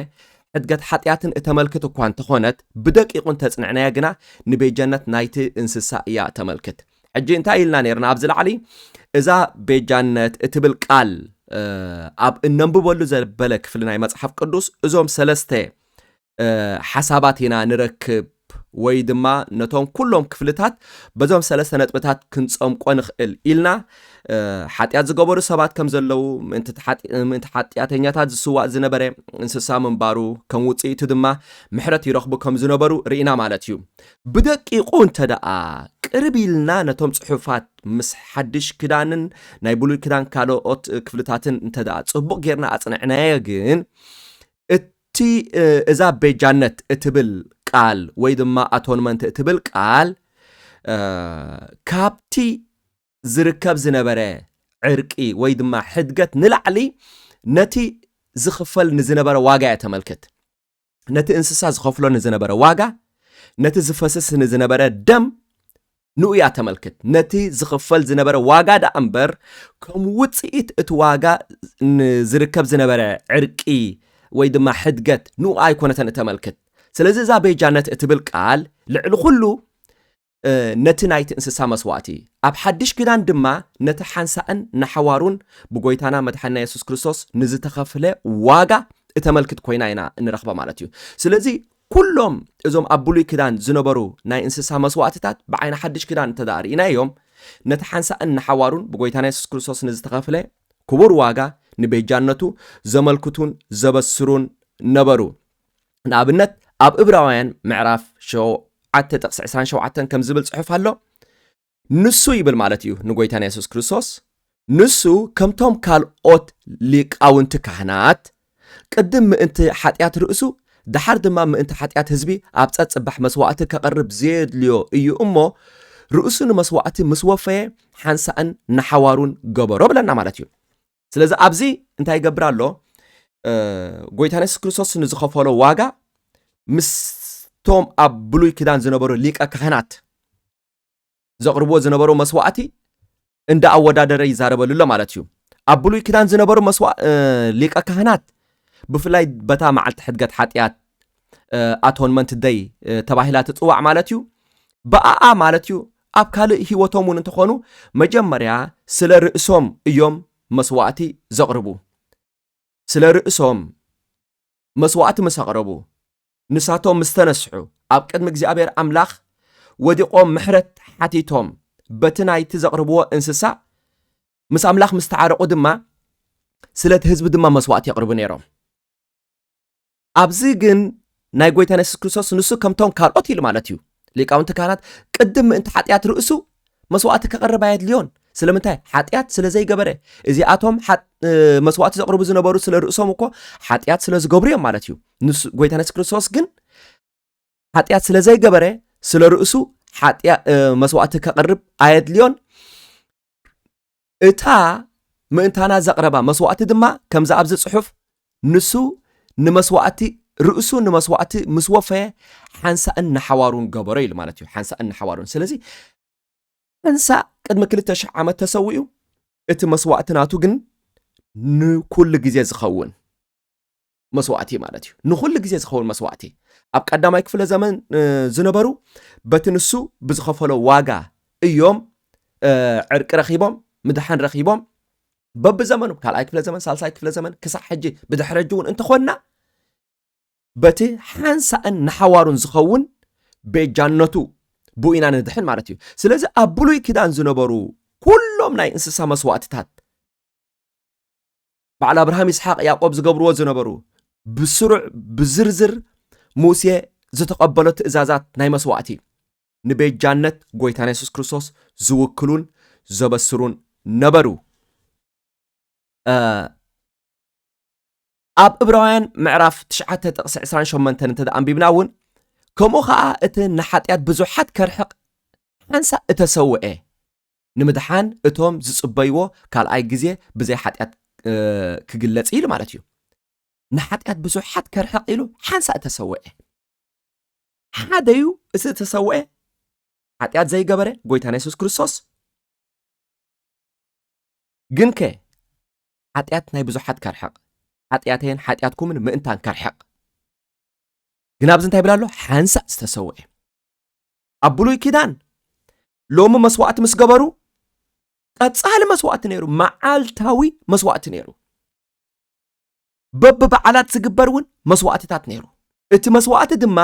ሕድገት ሓጢያትን እተመልክት እኳ እንተኾነት ብደቂቁን ተጽንዕናያ ግና ንቤጃነት ናይቲ እንስሳ እያ ተመልክት ሕጂ እንታይ ኢልና ነርና ኣብ ዝላዕሊ እዛ ቤጃነት እትብል ቃል ኣብ እነንብበሉ ዘበለ ክፍሊ ናይ መጽሓፍ ቅዱስ እዞም ሰለስተ ሓሳባት ኢና ንረክብ ወይ ድማ ነቶም ኩሎም ክፍልታት በዞም ሰለስተ ነጥብታት ክንጸምቆ ንኽእል ኢልና ሓጢያት ዝገበሩ ሰባት ከም ዘለዉ ምእንቲ ሓጢያተኛታት ዝስዋዕ ዝነበረ እንስሳ ምንባሩ ከም ውፅኢቱ ድማ ምሕረት ይረኽቡ ከም ዝነበሩ ርኢና ማለት እዩ ብደቂቁ እንተደኣ ቅርብ ኢልና ነቶም ጽሑፋት ምስ ሓድሽ ክዳንን ናይ ብሉይ ክዳን ካልኦት ክፍልታትን እንተደኣ ጽቡቕ ጌርና ኣጽንዕናየ ግን እቲ እዛ ቤጃነት እትብል ቃል ወይ ድማ አቶንመንት እትብል ቃል ካብቲ ዝርከብ ዝነበረ ዕርቂ ወይ ድማ ሕድገት ንላዕሊ ነቲ ዝኽፈል ንዝነበረ ዋጋ የተመልክት ነቲ እንስሳ ዝኸፍሎ ንዝነበረ ዋጋ ነቲ ዝፈስስ ንዝነበረ ደም ንኡያ ተመልክት ነቲ ዝኽፈል ዝነበረ ዋጋ ዳ እምበር ከም ውፅኢት እቲ ዋጋ ዝርከብ ዝነበረ ዕርቂ ወይ ድማ ሕድገት ንኡ ኣይኮነተን ተመልክት ስለዚ እዛ ቤጃነት እትብል ቃል ልዕሊ ኩሉ ነቲ ናይቲ እንስሳ መስዋዕቲ ኣብ ሓድሽ ክዳን ድማ ነቲ ሓንሳእን ናሕዋሩን ብጎይታና መድሓኒና ኢየሱስ ክርስቶስ ንዝተኸፍለ ዋጋ እተመልክት ኮይና ኢና እንረኽባ ማለት እዩ ስለዚ ኩሎም እዞም ኣብ ብሉይ ክዳን ዝነበሩ ናይ እንስሳ መስዋዕትታት ብዓይና ሓድሽ ክዳን ተዳሪእና እዮም ነቲ ሓንሳእን ንሓዋሩን ብጎይታና ኢየሱስ ክርስቶስ ንዝተኸፍለ ክቡር ዋጋ ንቤጃነቱ ዘመልክቱን ዘበስሩን ነበሩ ንኣብነት ኣብ ዕብራውያን ምዕራፍ 7:27 ከም ዝብል ጽሑፍ ኣሎ ንሱ ይብል ማለት እዩ ንጎይታና ኢየሱስ ክርስቶስ ንሱ ከምቶም ካልኦት ሊቃውንቲ ካህናት ቅድም ምእንቲ ሓጢአት ርእሱ ድሓር ድማ ምእንቲ ሓጢአት ህዝቢ ኣብ ጸጽባሕ መስዋዕቲ ከቐርብ ዘድልዮ እዩ እሞ ርእሱ ንመስዋዕቲ ምስ ወፈየ ሓንሳእን ንሓዋሩን ገበሮ ብለና ማለት እዩ ስለዚ ኣብዚ እንታይ ይገብር ኣሎ ጎይታና ኢየሱስ ክርስቶስ ንዝኸፈሎ ዋጋ ምስቶም ኣብ ብሉይ ክዳን ዝነበሩ ሊቀ ካህናት ዘቕርብዎ ዝነበሩ መስዋዕቲ እንዳ ኣወዳደረ ይዛረበሉ ኣሎ ማለት እዩ ኣብ ብሉይ ክዳን ዝነበሩ ሊቀ ካህናት ብፍላይ በታ መዓልቲ ሕድገት ሓጢአት አቶንመንት ደይ ተባሂላ ትጽዋዕ ማለት እዩ በኣኣ ማለት እዩ ኣብ ካልእ ህይወቶም እውን እንተኾኑ መጀመርያ ስለ ርእሶም እዮም መስዋዕቲ ዘቕርቡ ስለ ርእሶም መስዋዕቲ ምስ ኣቕረቡ ንሳቶም ምስ ተነስሑ ኣብ ቅድሚ እግዚኣብሔር ኣምላኽ ወዲቖም ምሕረት ሓቲቶም በቲ ናይቲ ዘቕርብዎ እንስሳ ምስ ኣምላኽ ምስ ተዓረቑ ድማ ስለቲ ህዝቢ ድማ መስዋዕቲ የቕርቡ ነይሮም ኣብዚ ግን ናይ ጎይታና ኢየሱስ ክርስቶስ ንሱ ከምቶም ካልኦት ኢሉ ማለት እዩ ሊቃውንቲ ካህናት ቅድም ምእንቲ ሓጢአት ርእሱ መስዋዕቲ ከቐርብ ኣየድልዮን ስለምንታይ ሓጢአት ስለ ዘይገበረ እዚኣቶም መስዋዕቲ ዘቕርቡ ዝነበሩ ስለ ርእሶም እኮ ሓጢአት ስለ ዝገብሩ እዮም ማለት እዩ ንሱ ጎይታና ኢየሱስ ክርስቶስ ግን ሓጢአት ስለ ዘይገበረ ስለ ርእሱ መስዋዕቲ ከቐርብ ኣየድልዮን እታ ምእንታና ዘቕረባ መስዋዕቲ ድማ ከምዚ ኣብዚ ጽሑፍ ንሱ ንመስዋዕቲ ርእሱ ንመስዋዕቲ ምስ ወፈየ ሓንሳእን ንሓዋሩን ገበሮ ኢሉ ማለት እዩ ሓንሳእን ንሓዋሩን ስለዚ ሓንሳ ቅድሚ 2000 ዓመት ተሰዊኡ እቲ መስዋዕቲ ናቱ ግን ንኩሉ ግዜ ዝኸውን መስዋዕቲ ማለት እዩ ንኩሉ ግዜ ዝኸውን መስዋዕቲ ኣብ ቀዳማይ ክፍለ ዘመን ዝነበሩ በቲ ንሱ ብዝኸፈሎ ዋጋ እዮም ዕርቂ ረኺቦም ምድሓን ረኺቦም በብዘመኑ ካልኣይ ክፍለ ዘመን ሳልሳይ ክፍለ ዘመን ክሳብ ሕጂ ብድሕሪ ሕጂ እውን እንተኾንና በቲ ሓንሳእን ንሓዋሩን ዝኸውን ቤጃነቱ ብኡኢና ንድሕን ማለት እዩ ስለዚ ኣብ ብሉይ ክዳን ዝነበሩ ኩሎም ናይ እንስሳ መስዋዕትታት በዓል አብርሃም ይስሐቅ ያዕቆብ ዝገብርዎ ዝነበሩ ብስሩዕ ብዝርዝር ሙሴ ዝተቐበሎ ትእዛዛት ናይ መስዋዕቲ ንቤጃነት ጎይታና ኢየሱስ ክርስቶስ ዝውክሉን ዘበስሩን ነበሩ ኣብ ዕብራውያን ምዕራፍ 9:28 እንተዳ አንቢብና እውን ከምኡ ከዓ እቲ ንሓጢአት ብዙሓት ከርሕቕ ሓንሳ እተሰውዐ ንምድሓን እቶም ዝጽበይዎ ካልኣይ ግዜ ብዘይ ሓጢአት ክግለጽ ኢሉ ማለት እዩ ንሓጢአት ብዙሓት ከርሕቕ ኢሉ ሓንሳ እተሰውዐ ሓደዩ እቲ እተሰውዐ ሓጢአት ዘይገበረ ጎይታና ኢየሱስ ክርስቶስ ግን ከ ሓጢአት ናይ ብዙሓት ከርሕቕ ሓጢአተን ሓጢአትኩምን ምእንታን ከርሕቕ ግን ኣብዚ እንታይ ይብላ ኣሎ ሓንሳ ዝተሰውዐ ኣብ ብሉይ ኪዳን ሎሚ መስዋዕቲ ምስ ገበሩ ቀጻሊ መስዋዕቲ ነይሩ መዓልታዊ መስዋዕቲ ነይሩ በብበዓላት ዝግበር እውን መስዋዕትታት ነይሩ እቲ መስዋዕቲ ድማ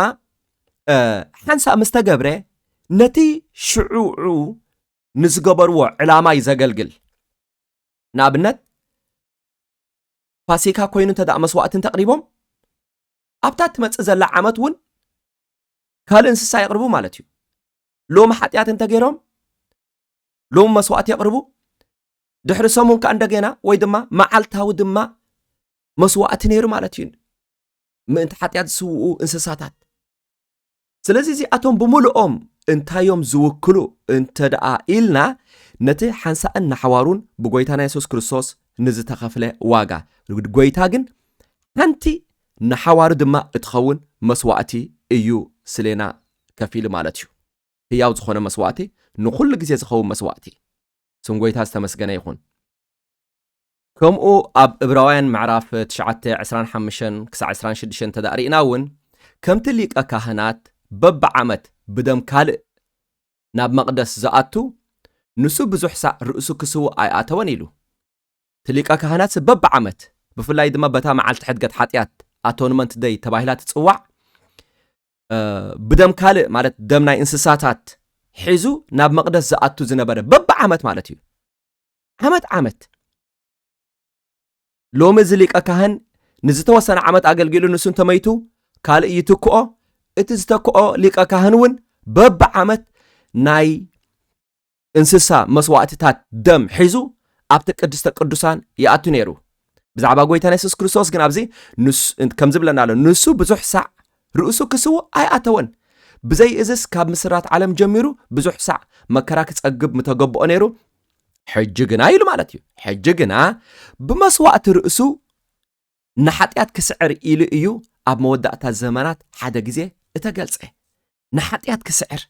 ሓንሳ ምስ ተገብረ ነቲ ሽዑዑ ንዝገበርዎ ዕላማ ይዘገልግል ንኣብነት ፋሲካ ኮይኑ እንተዳእ መስዋዕትን ተቕሪቦም ኣብታ ትመጽእ ዘላ ዓመት እውን ካልእ እንስሳ ይቕርቡ ማለት እዩ ሎሚ ሓጢአት እንተገይሮም ሎሚ መስዋዕቲ ይቕርቡ ድሕሪ ሰሙን ከዓ እንደገና ወይ ድማ መዓልታዊ ድማ መስዋዕቲ ነይሩ ማለት እዩ ምእንቲ ሓጢአት ዝስውኡ እንስሳታት ስለዚ እዚኣቶም ብምልኦም እንታዮም ዝውክሉ እንተደኣ ኢልና ነቲ ሓንሳእን ንሓዋሩን ብጎይታና ኢየሱስ ክርስቶስ ንዝተኸፍለ ዋጋ ጎይታ ግን ሓንቲ ንሓዋሩ ድማ እትኸውን መስዋዕቲ እዩ ስለና ከፊል ማለት እዩ ህያው ዝኾነ መስዋዕቲ ንኩሉ ግዜ ዝኸውን መስዋዕቲ ስም ጎይታ ዝተመስገነ ይኹን ከምኡ ኣብ ዕብራውያን ምዕራፍ 9:25-26 ተዳሪእና እውን ከምቲ ሊቀ ካህናት በብዓመት ብደም ካልእ ናብ መቕደስ ዝኣቱ ንሱ ብዙሕ ሳዕ ርእሱ ክስው ኣይኣተወን ኢሉ እቲ ሊቀ ካህናት በብዓመት ብፍላይ ድማ በታ መዓልቲ ሕድገት ሓጢአት atonement day ተባሂላ ትጽዋዕ ብደም ካልእ ማለት ደም ናይ እንስሳታት ሒዙ ናብ መቅደስ ዝኣቱ ዝነበረ በብዓመት ማለት እዩ ዓመት ሎሚ ዝሊቀ ካህን ንዝተወሰነ ዓመት አገልግሉ ንሱን ተመይቱ ካልእ ይትክኦ እቲ ዝተክኦ ሊቀ ካህን እውን በብዓመት ናይ እንስሳ መስዋዕትታት ደም ሒዙ ኣብቲ ቅድስተ ቅዱሳን ይኣቱ ነይሩ ብዛዕባ ጎይታና ኢየሱስ ክርስቶስ ግን ኣብዚ ከም ዝብለና ኣሎ ንሱ ብዙሕ ሳዕ ርእሱ ክስዎ ኣይኣተወን ብዘይ እዝስ ካብ ምስራት ዓለም ጀሚሩ ብዙሕ ሳዕ መከራ ክጸግብ ምተገብኦ ነይሩ ሕጂ ግና ኢሉ ማለት እዩ ሕጂ ግና ብመስዋዕቲ ርእሱ ንሓጢኣት ክስዕር ኢሉ እዩ ኣብ መወዳእታ ዘመናት ሓደ ግዜ እተገልጸ ንሓጢኣት ክስዕር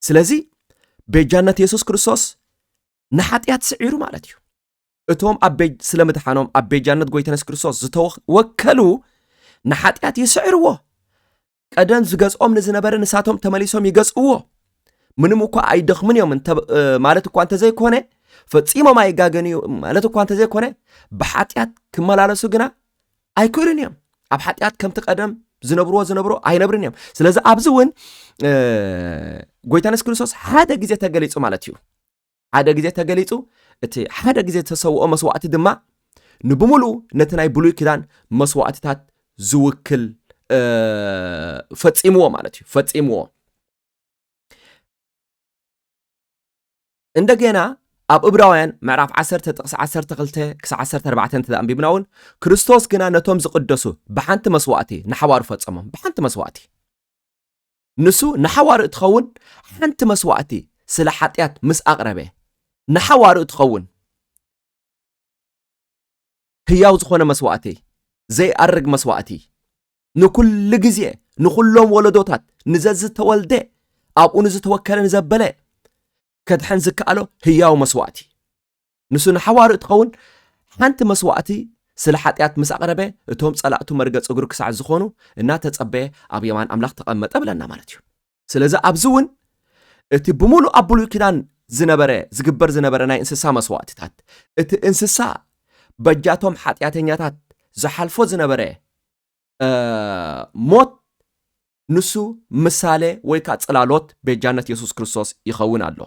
ስለዚ ቤጃነት ኢየሱስ ክርስቶስ ንሓጢኣት ስዒሩ ማለት እዩ እቶም ኣብ ስለምድሓኖም ኣብ ቤጃነት ጎይታና ኢየሱስ ክርስቶስ ዝተወከሉ ንሓጢኣት ይስዕርዎ ቀደም ዝገጽኦም ንዝነበረ ንሳቶም ተመሊሶም ይገጽዎ ምንም እኳ ኣይደኽምን እዮም ማለት እኳ እንተዘይኮነ ፈጺሞም ኣይጋገንዩ ማለት እኳ እንተዘይኮነ ብሓጢኣት ክመላለሱ ግና ኣይክእሉን እዮም ኣብ ሓጢኣት ከምቲ ቀደም ዝነብሮ ኣይነብርን እዮም ስለዚ ኣብዚ እውን ጎይታና ኢየሱስ ክርስቶስ ሓደ ግዜ ተገሊጹ ማለት እዩ ሓደ ግዜ ተገሊጹ እቲ ሓደ ግዜ ተሰውኦ መስዋዕቲ ድማ ንብሙሉእ ነቲ ናይ ብሉይ ኪዳን መስዋዕትታት ዝውክል ፈጺምዎ ማለት እዩ ፈጺምዎ እንደገና ኣብ ዕብራውያን ምዕራፍ 10 ጥቕስ 12 ክሳብ 14 ተኣንቢብና እውን ክርስቶስ ግና ነቶም ዝቅደሱ ብሓንቲ መስዋዕቲ ንሓዋሩ ፈጸሞም ብሓንቲ መስዋዕቲ ንሱ ንሓዋሩ እትኸውን ሓንቲ መስዋዕቲ ስለ ሓጢኣት ምስ ኣቕረበ ንሓዋሩ እትኸውን ህያው ዝኾነ መስዋዕቲ ዘይኣርግ መስዋዕቲ ንኩሉ ግዜ ንኩሎም ወለዶታት ንዘዝተወልደ ኣብኡ ንዝተወከለ ንዘበለ ከድሕን ዝከኣሎ ህያው መስዋዕቲ ንሱ ንሓዋሩ እትኸውን ሓንቲ መስዋዕቲ ስለ ሓጢኣት ምስ ኣቕረበ እቶም ጸላእቱ መርገጽ እግሩ ክሳዕ ዝኾኑ እናተጸበየ ኣብ የማን ኣምላኽ ተቐመጠ ብለና ማለት እዩ ስለዚ ኣብዚ እውን እቲ ብሙሉእ ኣብ ብሉይ ኪዳን ዝግበር ዝነበረ ናይ እንስሳ መስዋዕትታት እቲ እንስሳ በጃቶም ሓጢኣተኛታት ዝሓልፎ ዝነበረ ሞት ንሱ ምሳሌ ወይ ከዓ ጽላሎት ቤጃነት ኢየሱስ ክርስቶስ ይኸውን ኣሎ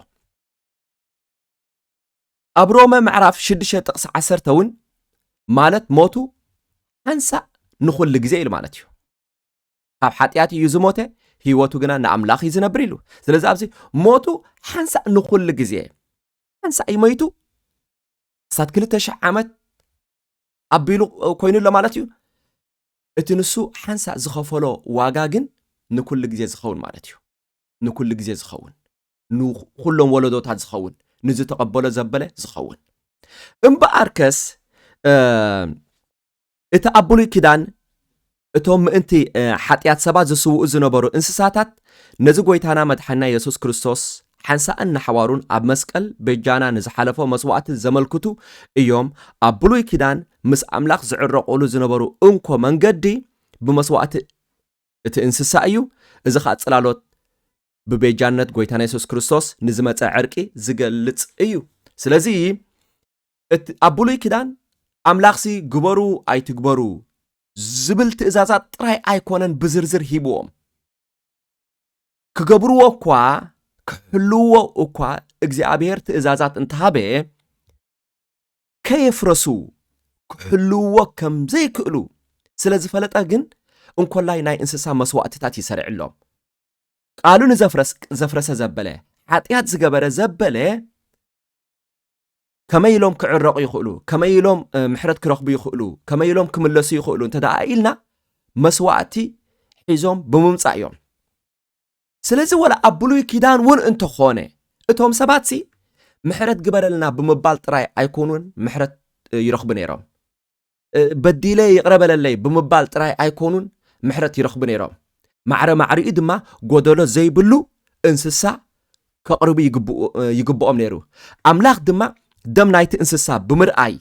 ኣብ ሮሜ ምዕራፍ 6 ጥቕስ 10 እውን ማለት ሞቱ ሓንሳእ ንኹሉ ግዜ ኢሉ ማለት እዩ ካብ ሓጢኣት እዩ ዝሞተ ህይወቱ ግና ንኣምላኽ እዩ ዝነብር ኢሉ ስለዚ ኣብዚ ሞቱ ሓንሳእ ንኹሉ ግዜ ሓንሳእ ይሞይቱ ሳት 2000 ዓመት ኣቢሉ ኮይኑሎ ማለት እዩ እቲ ንሱ ሓንሳእ ዝኸፈሎ ዋጋ ግን ንኩሉ ግዜ ዝኸውን ማለት እዩ ንኩሉ ግዜ ዝኸውን ንኩሎም ወለዶታት ዝኸውን ንዝተቐበሎ ዘበለ ዝኸውን እምበኣርከስ እቲ ኣብ ብሉይ ኪዳን እቶም ምእንቲ ሓጢኣት ሰባት ዝስውኡ ዝነበሩ እንስሳታት ነዚ ጎይታና መድሓኒና ኢየሱስ ክርስቶስ ሓንሳእን ንሓዋሩን ኣብ መስቀል ቤጃና ንዝሓለፎ መስዋዕቲ ዘመልክቱ እዮም ኣብ ብሉይ ኪዳን ምስ ኣምላኽ ዝዕረቑሉ ዝነበሩ እንኮ መንገዲ ብመስዋዕቲ እቲ እንስሳ እዩ እዚ ከዓ ጽላሎት ብቤጃነት ጎይታና ኢየሱስ ክርስቶስ ንዝመፀ ዕርቂ ዝገልጽ እዩ ስለዚ እቲ ኣብ ብሉይ ኪዳን ኣምላኽሲ ግበሩ ኣይትግበሩ ዝብል ትእዛዛት ጥራይ ኣይኮነን ብዝርዝር ሂብዎም ክገብርዎ እኳ ክሕልዎ እኳ እግዚኣብሔር ትእዛዛት እንተሃበ ከየፍረሱ ክሕልዎ ከም ዘይክእሉ ስለ ዝፈለጠ ግን እንኮላይ ናይ እንስሳ መስዋዕትታት ይሰርዕሎም ቃሉ ንዘፍረሰ ዘበለ ሓጢኣት ዝገበረ ዘበለ ከመይሎም ክዕረቑ ይኽእሉ ከመይሎም ምሕረት ክረኽቡ ይኽእሉ ከመይሎም ክምለሱ ይኽእሉ እንተደኣ ኢልና መስዋዕቲ ሒዞም ብምምጻእ እዮም ስለዚ ወላ ኣብ ብሉይ ኪዳን እውን እንተኾነ እቶም ሰባትሲ ምሕረት ግበረልና ብምባል ጥራይ ኣይኮኑን ምሕረት ይረኽቡ ነይሮም በዲለ ይቕረበለለይ ብምባል ጥራይ ኣይኮኑን ምሕረት ይረኽቡ ነይሮም ማዕሪኡ ድማ ጎደሎ ዘይብሉ እንስሳ ከቕርቡ ይግብኦም ነይሩ ኣምላኽ ድማ ደም ናይቲ እንስሳ ብምርኣይ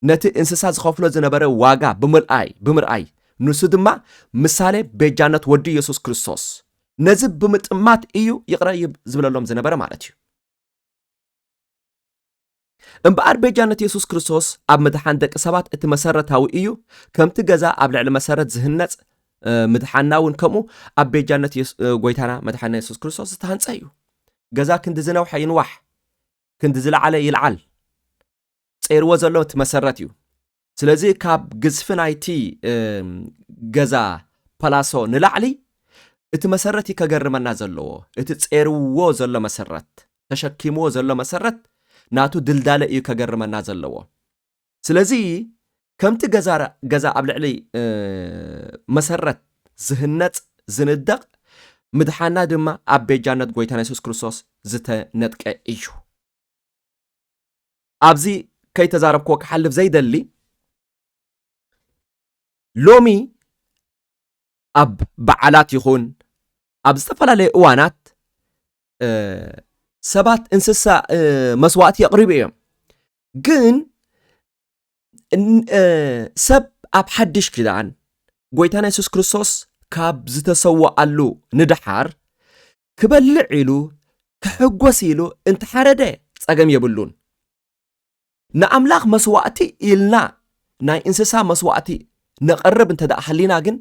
ነቲ እንስሳ ዝኸፍሎ ዝነበረ ዋጋ ብምርኣይ ንሱ ድማ ምሳሌ ቤጃነት ወዲ ኢየሱስ ክርስቶስ ነዚ ብምጥማት እዩ ይቕረ ዝብለሎም ዝነበረ ማለት እዩ እምበኣር ቤጃነት ኢየሱስ ክርስቶስ ኣብ ምድሓን ደቂ ሰባት እቲ መሰረታዊ እዩ ከምቲ ገዛ ኣብ ልዕሊ መሰረት ዝህነጽ ምድሓንና እውን ከምኡ ኣብ ቤጃነት ጎይታና መድሓንና ኢየሱስ ክርስቶስ ዝተሃንጸ እዩ ገዛ ክንዲ ዝነውሐ ይንዋሕ ክንዲ ዝለዓለ ይልዓል ጸይርዎ ዘሎ እቲ መሰረት እዩ ስለዚ ካብ ግዝፊ ናይቲ ገዛ ፓላሶ ንላዕሊ እቲ መሰረት ይከገርመና ዘለዎ እቲ ጸይርዎ ዘሎ መሰረት ተሸኪምዎ ዘሎ መሰረት ናቱ ድልዳለ እዩ ከገርመና ዘለዎ ስለዚ ከምቲ ገዛ ኣብ ልዕሊ መሰረት ዝህነጽ ዝንደቕ ምድሓና ድማ ኣብ ቤጃነት ጎይታና ኢየሱስ ክርስቶስ ዝተነጥቀ እዩ ኣብዚ ከይተዛረብክዎ ክሓልፍ ዘይደሊ ሎሚ ኣብ በዓላት ይኹን ኣብ ዝተፈላለየ እዋናት ሰባት እንስሳ መስዋዕቲ የቕርቡ እዮም ግን ሰብ ኣብ ሓድሽ ኪዳን ጎይታና ኢየሱስ ክርስቶስ ካብ ዝተሰውዓሉ ንድሓር ክበልዕ ኢሉ ክሕጎስ ኢሉ እንተሓረደ ጸገም የብሉን ንኣምላኽ መስዋዕቲ ኢልና ናይ እንስሳ መስዋዕቲ ነቐርብ እንተደኣ ሓሊና ግን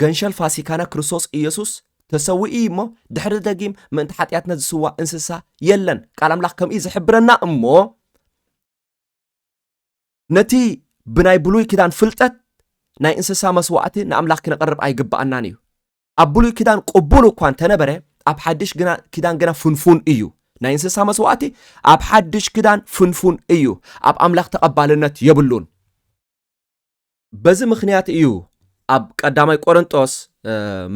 ገንሸል ፋሲካና ክርስቶስ ኢየሱስ ተሰውኢ እሞ ድሕሪ ደጊም ምእንቲ ሓጢኣትና ዝስዋዕ እንስሳ የለን ቃል ኣምላኽ ከምኢ ዝሕብረና እሞ ነቲ ብናይ ብሉይ ኪዳን ፍልጠት ናይ እንስሳ መስዋዕቲ ንኣምላኽ ክነቐርብ ኣይግባአናን እዩ ኣብ ብሉይ ኪዳን ቅቡል እኳ እንተነበረ ኣብ ሓድሽ ኪዳን ግና ፍንፉን እዩ ናይ እንስሳ መስዋዕቲ ኣብ ሓድሽ ኪዳን ፍንፉን እዩ ኣብ ኣምላኽ ተቐባልነት የብሉን በዚ ምኽንያት እዩ ኣብ ቀዳማይ ቆሮንጦስ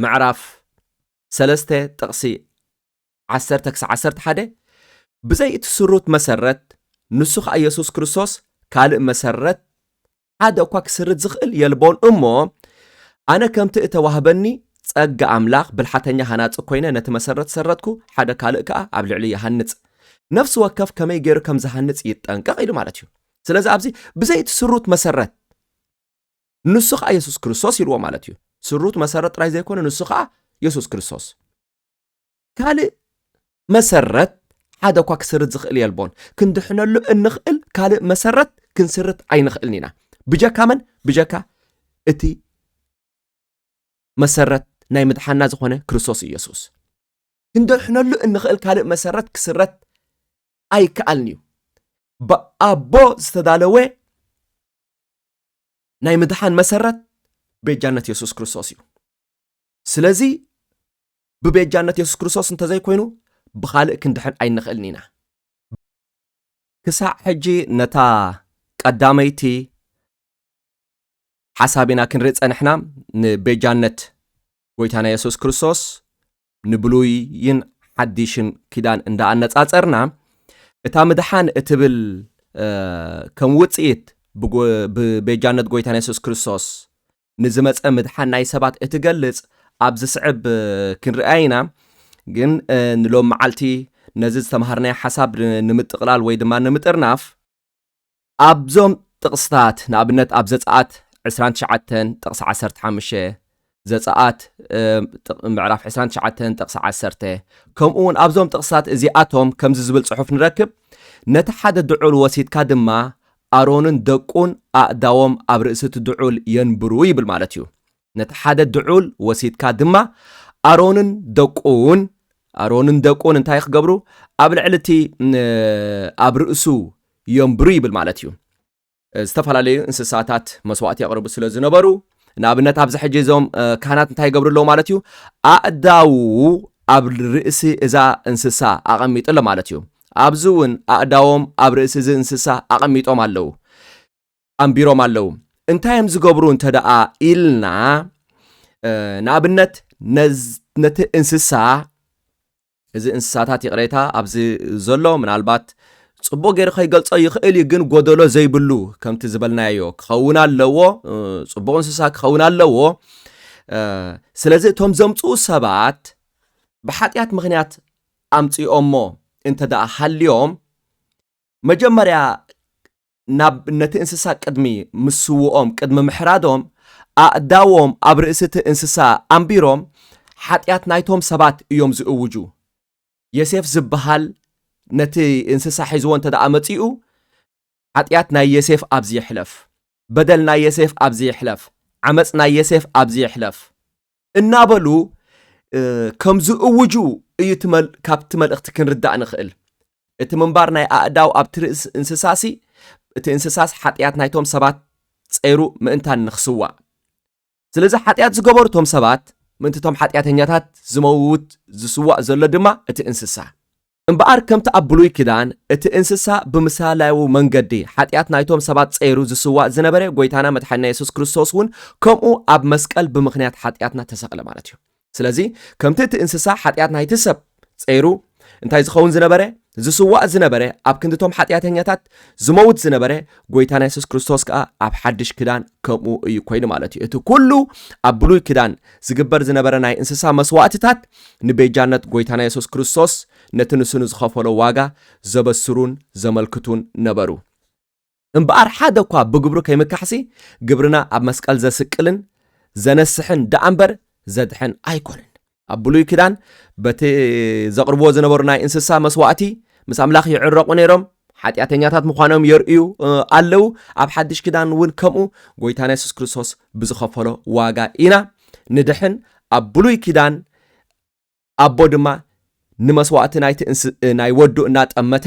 ምዕራፍ 3 ጥቕሲ 10-11 ብዘይ እቲ ስሩት መሰረት ንሱ ኸ ኢየሱስ ክርስቶስ ካልእ መሰረት ሓደ እኳ ክስርት ዝኽእል የልቦን እሞ ኣነ ከምቲ እተዋህበኒ ጸጋ ኣምላኽ ብልሓተኛ ሃናጽ ኮይነ ነቲ መሰረት ሰረትኩ ሓደ ካልእ ከዓ ኣብ ልዕሊ ይሃንጽ ነፍሲ ወከፍ ከመይ ገይሩ ከም ዝሃንጽ ይጠንቀቕ ኢሉ ማለት እዩ ስለዚ ኣብዚ ብዘይ እቲ ስሩት መሰረት ንሱ ኸ ኢየሱስ ክርስቶስ ይልዎ ማለት እዩ ስሩት መሰረት ጥራይ ዘይኮነ ንሱ ኸ ኢየሱስ ክርስቶስ ካልእ መሰረት ሓደ እኳ ክስርት ዝኽእል የልቦን ክንድሕነሉ እንኽእል ካልእ መሰረት ክንስርት ኣይንኽእልን ኢና ብጀካ መን ብጀካ እቲ መሰረት ናይ ምድሓና ዝኾነ ክርስቶስ ኢየሱስ ክንድሕነሉ እንኽእል ካልእ መሰረት ክስረት ኣይከኣልን እዩ ብኣቦ ዝተዳለወ ናይ ምድሓን መሰረት ቤጃነት ኢየሱስ ክርስቶስ እዩ ስለዚ ብቤጃነት ኢየሱስ ክርስቶስ እንተዘይኮይኑ ብኻልእ ክንድሕን ኣይንኽእልን ኢና ክሳዕ ሕጂ ነታ ቀዳመይቲ ሓሳቢና ክንርኢ ጸንሕና ንቤጃነት ጎይታና ኢየሱስ ክርስቶስ ንብሉይን ሓዲሽን ኪዳን እንዳኣነጻጸርና እታ ምድሓን እትብል ከም ውፅኢት ብቤጃነት ጎይታና ኢየሱስ ክርስቶስ ንዝመፀ ምድሓን ናይ ሰባት እትገልጽ ኣብ ዝስዕብ ክንርአ ኢና ግን ንሎም መዓልቲ ነዚ ዝተምሃርናዮ ሓሳብ ንምጥቕላል ወይ ድማ ንምጥርናፍ ኣብዞም ጥቕስታት ንኣብነት ኣብ ዘፀኣት 29 ጥቕሲ 15 ዘፀኣት ምዕራፍ 29 ጥቕሲ 10 ከምኡ እውን ኣብዞም ጥቕስታት እዚኣቶም ከምዚ ዝብል ጽሑፍ ንረክብ ነቲ ሓደ ድዑል ወሲድካ ድማ ኣሮንን ደቁን ኣእዳዎም ኣብ ርእሲ እቲ ድዑል የንብሩ ይብል ማለት እዩ ነቲ ሓደ ድዑል ወሲድካ ድማ ኣሮንን ደቁን እንታይ ክገብሩ ኣብ ልዕሊ እቲ ኣብ ርእሱ የንብሩ ይብል ማለት እዩ ዝተፈላለዩ እንስሳታት መስዋዕቲ ያቕርቡ ስለ ዝነበሩ ንኣብነት ኣብዚ ሕጂ እዞም ካህናት እንታይ ይገብሩ ኣለዉ ማለት እዩ ኣእዳው ኣብ ርእሲ እዛ እንስሳ ኣቐሚጡ ኣሎ ማለት እዩ ኣብዚ እውን ኣእዳዎም ኣብ ርእሲ እዚ እንስሳ ኣቐሚጦም ኣለዉ ኣንቢሮም ኣለዉ እንታይ እዮም ዝገብሩ እንተደኣ ኢልና ንኣብነት ነቲ እንስሳ እዚ እንስሳታት ይቕሬታ ኣብዚ ዘሎ ምናልባት ጽቡቕ ገይሩ ከይገልጾ ይኽእል ግን ጎደሎ ዘይብሉ ከምቲ ዝበልናዮ ክኸውን ኣለዎ ጽቡቕ እንስሳ ክኸውን ኣለዎ ስለዚ እቶም ዘምጽኡ ሰባት ብሓጢኣት ምኽንያት ኣምጺኦሞ እንተደኣ ሃልዮም መጀመርያ ናብ ነቲ እንስሳ ቅድሚ ምስውኦም ቅድሚ ምሕራዶም ኣእዳዎም ኣብ ርእሲ እቲ እንስሳ ኣንቢሮም ሓጢኣት ናይቶም ሰባት እዮም ዝእውጁ ዮሴፍ ዝበሃል نتي انسسا حيزوان تدا أمتيئو عطيات نا يسيف أبزي حلف بدل نا يسيف أبزي حلف عمس نا يسيف أبزي حلف النابلو كمزو أوجو يتمل كابتمل اختكن رداء نخيل اتمنبار ناي أعداو أبترس انسساسي ات انسساس حطيات نايتهم سبات صيرو مئنتان نخسوا سلازا حطيات زقبور توم سبات منتتهم حطيات هنياتات زموت زسوا زلو دما ات انسسا انبار كمت أبلوي كدان ات انسسا بمثالاو منقدي حطيات نايتهم سبات صيرو زسوا زنبري قويتانا متحنا يسوس كريستوس ون كمو أب مسكال بمخنيات حطياتنا تساقل مالتيو سلازي كمت ات انسسا حطيات نايتسب صيرو انتاي زخون زنبري زسوا زنبره اب كندتهم حطياتኛታት زموت زنبره ጎይታና ኢየሱስ ክርስቶስ ካ ኣብ ሓድሽ ክዳን ከምኡ እዩ ኮይኑ ማለት እዩ እቲ ኩሉ ኣብ ብሉይ ክዳን ዝግበር ዝነበረ ናይ እንስሳ መስዋዕትታት ንቤጃነት ጎይታና ኢየሱስ ክርስቶስ ነቲ ንስኑ ዝኸፈሎ ዋጋ ዘበስሩን ዘመልክቱን ነበሩ እምበኣር ሓደ እኳ ብግብሩ ከይመካሕሲ ግብርና ኣብ መስቀል ዘስቅልን ዘነስሕን ዳኣምበር ዘድሕን ኣይኮነን ኣብ ብሉይ ክዳን በቲ ዘቅርብዎ ዝነበሩ ናይ እንስሳ መስዋዕቲ ምስ ኣምላኽ ይዕረቁ ነይሮም ሓጢአተኛታት ምዃኖም የርእዩ ኣለው ኣብ ሓድሽ ክዳን እውን ከምኡ ጎይታና ኢየሱስ ክርስቶስ ብዝኸፈሎ ዋጋ ኢና ንድሕን ኣብ ብሉይ ክዳን ኣቦ ድማ ንመስዋዕቲ ናይ ወዱ እናጠመተ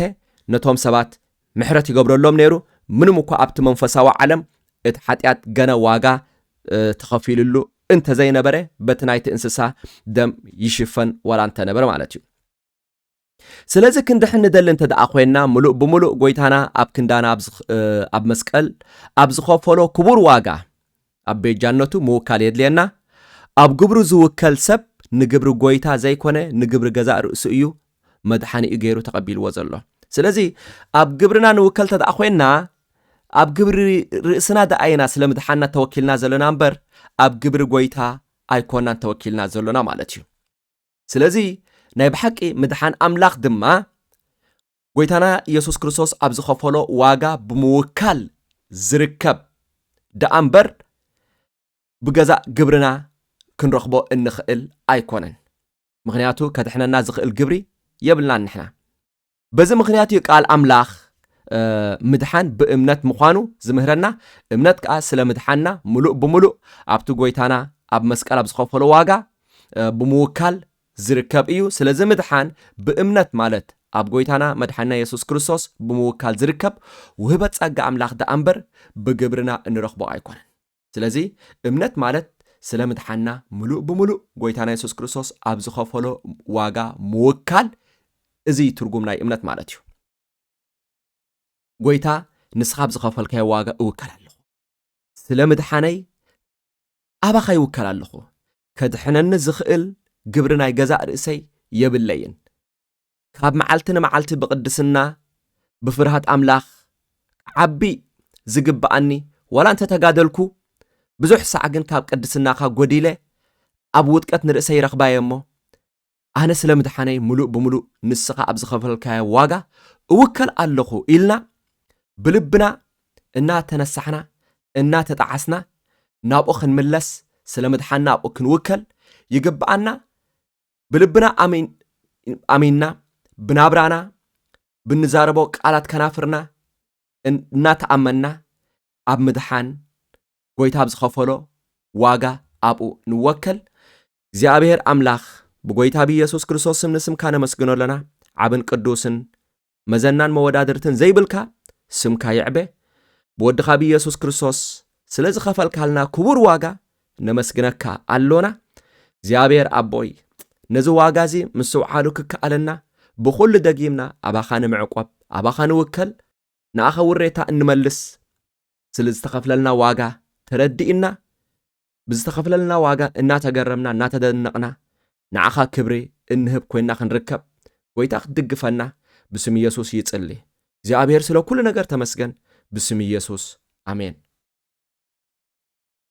ነቶም ሰባት ምሕረት ይገብረሎም ነይሩ ምንም እኳ ኣብቲ መንፈሳዊ ዓለም እቲ ሓጢአት ገና ዋጋ ተኸፊልሉ እንተ ዘይነበረ በቲ ናይቲ እንስሳ ደም ይሽፈን ወላ እንተ ነበረ ማለት እዩ ስለዚ ክንድሕን ደል እንተ ደኣ ኮይና ሙሉእ ብሙሉእ ጎይታና ኣብ ክንዳና ኣብ መስቀል ኣብ ዝኸፈሎ ክቡር ዋጋ ኣብ ቤጃነቱ ምውካል የድልየና ኣብ ግብሩ ዝውከል ሰብ ንግብሪ ጎይታ ዘይኮነ ንግብሪ ገዛእ ርእሱ እዩ መድሓኒኡ ገይሩ ተቐቢልዎ ዘሎ ስለዚ ኣብ ግብርና ንውከል እንተ ደኣ ኮይና ኣብ ግብሪ ርእስና ደኣይና ስለምድሓና ተወኪልና ዘለና እምበር ኣብ ግብሪ ጎይታ ኣይኮናን ተወኪልና ዘለና ማለት እዩ ስለዚ ናይ ብሓቂ ምድሓን ኣምላኽ ድማ ጎይታና ኢየሱስ ክርስቶስ ኣብ ዝኸፈሎ ዋጋ ብምውካል ዝርከብ ደኣምበር ብገዛእ ግብርና ክንረኽቦ እንኽእል ኣይኮነን ምክንያቱ ከድሕነና ዝኽእል ግብሪ የብልናን ንሕና በዚ ምክንያቱ ቃል ኣምላኽ ምድሓን ብእምነት ምዃኑ ዝምህረና እምነት ከዓ ስለ ምድሓንና ሙሉእ ብሙሉእ ኣብቲ ጎይታና ኣብ መስቀል ኣብ ዝኸፈሎ ዋጋ ብምውካል ዝርከብ እዩ ስለዚ ምድሓን ብእምነት ማለት ኣብ ጎይታና መድሓንና ኢየሱስ ክርስቶስ ብምውካል ዝርከብ ውህበት ጸጋ ኣምላኽ ደኣምበር ብግብርና እንረኽቦ ኣይኮነን ስለዚ እምነት ማለት ስለ ምድሓንና ሙሉእ ብሙሉእ ጎይታና ኢየሱስ ክርስቶስ ኣብ ዝኸፈሎ ዋጋ ምውካል እዚ ትርጉም ናይ እምነት ማለት እዩ ጎይታ ንስኻ ብዝኸፈልካዮ ዋጋ እውከል ኣለኹ ስለ ምድሓነይ ኣባኻ ይውከል ኣለኹ ከድሕነኒ ዝኽእል ግብሪ ናይ ገዛእ ርእሰይ የብለይን ካብ መዓልቲ ንመዓልቲ ብቅድስና ብፍርሃት ኣምላኽ ዓቢ ዝግባኣኒ ወላ እንተ ተጋደልኩ ብዙሕ ሰዓ ግን ካብ ቅድስናኻ ጎዲለ ኣብ ውጥቀት ንርእሰይ ይረኽባየ እሞ ኣነ ስለ ምድሓነይ ሙሉእ ብሙሉእ ንስኻ ኣብ ዝኸፈልካዮ ዋጋ እውከል ኣለኹ ኢልና ብልብና እናተነሳሕና እናተጣዓስና ናብኡ ክንምለስ ስለ ምድሓንና ኣብኡ ክንውከል ይግባኣና ብልብና ኣሚንና ብናብራና ብንዛረቦ ቃላት ከናፍርና እናተኣመና ኣብ ምድሓን ጎይታ ብዝኸፈሎ ዋጋ ኣብኡ ንወከል እግዚኣብሔር ኣምላኽ ብጎይታ ብኢየሱስ ክርስቶስ ስም ንስምካ ነመስግኖ ኣለና ዓብን ቅዱስን መዘናን መወዳድርትን ዘይብልካ ስምካ ይዕበ ብወድኻ ብኢየሱስ ክርስቶስ ስለ ዝኸፈልካልና ክቡር ዋጋ ነመስግነካ ኣሎና እግዚኣብሔር ኣቦይ ነዚ ዋጋ እዚ ምስ ውዓሉ ክከኣለና ብኩሉ ደጊምና ኣባኻ ንምዕቆብ ኣባኻ ንውከል ንኣኻ ውሬታ እንመልስ ስለ ዝተኸፍለልና ዋጋ ተረዲእና ብዝተኸፍለልና ዋጋ እናተገረምና እናተደነቕና ንዓኻ ክብሪ እንህብ ኮይና ክንርከብ ጎይታ ክትድግፈና ብስም ኢየሱስ ይጽሊ እግዚአብሔር ስለ ኩሉ ነገር ተመስገን ብስም ኢየሱስ አሜን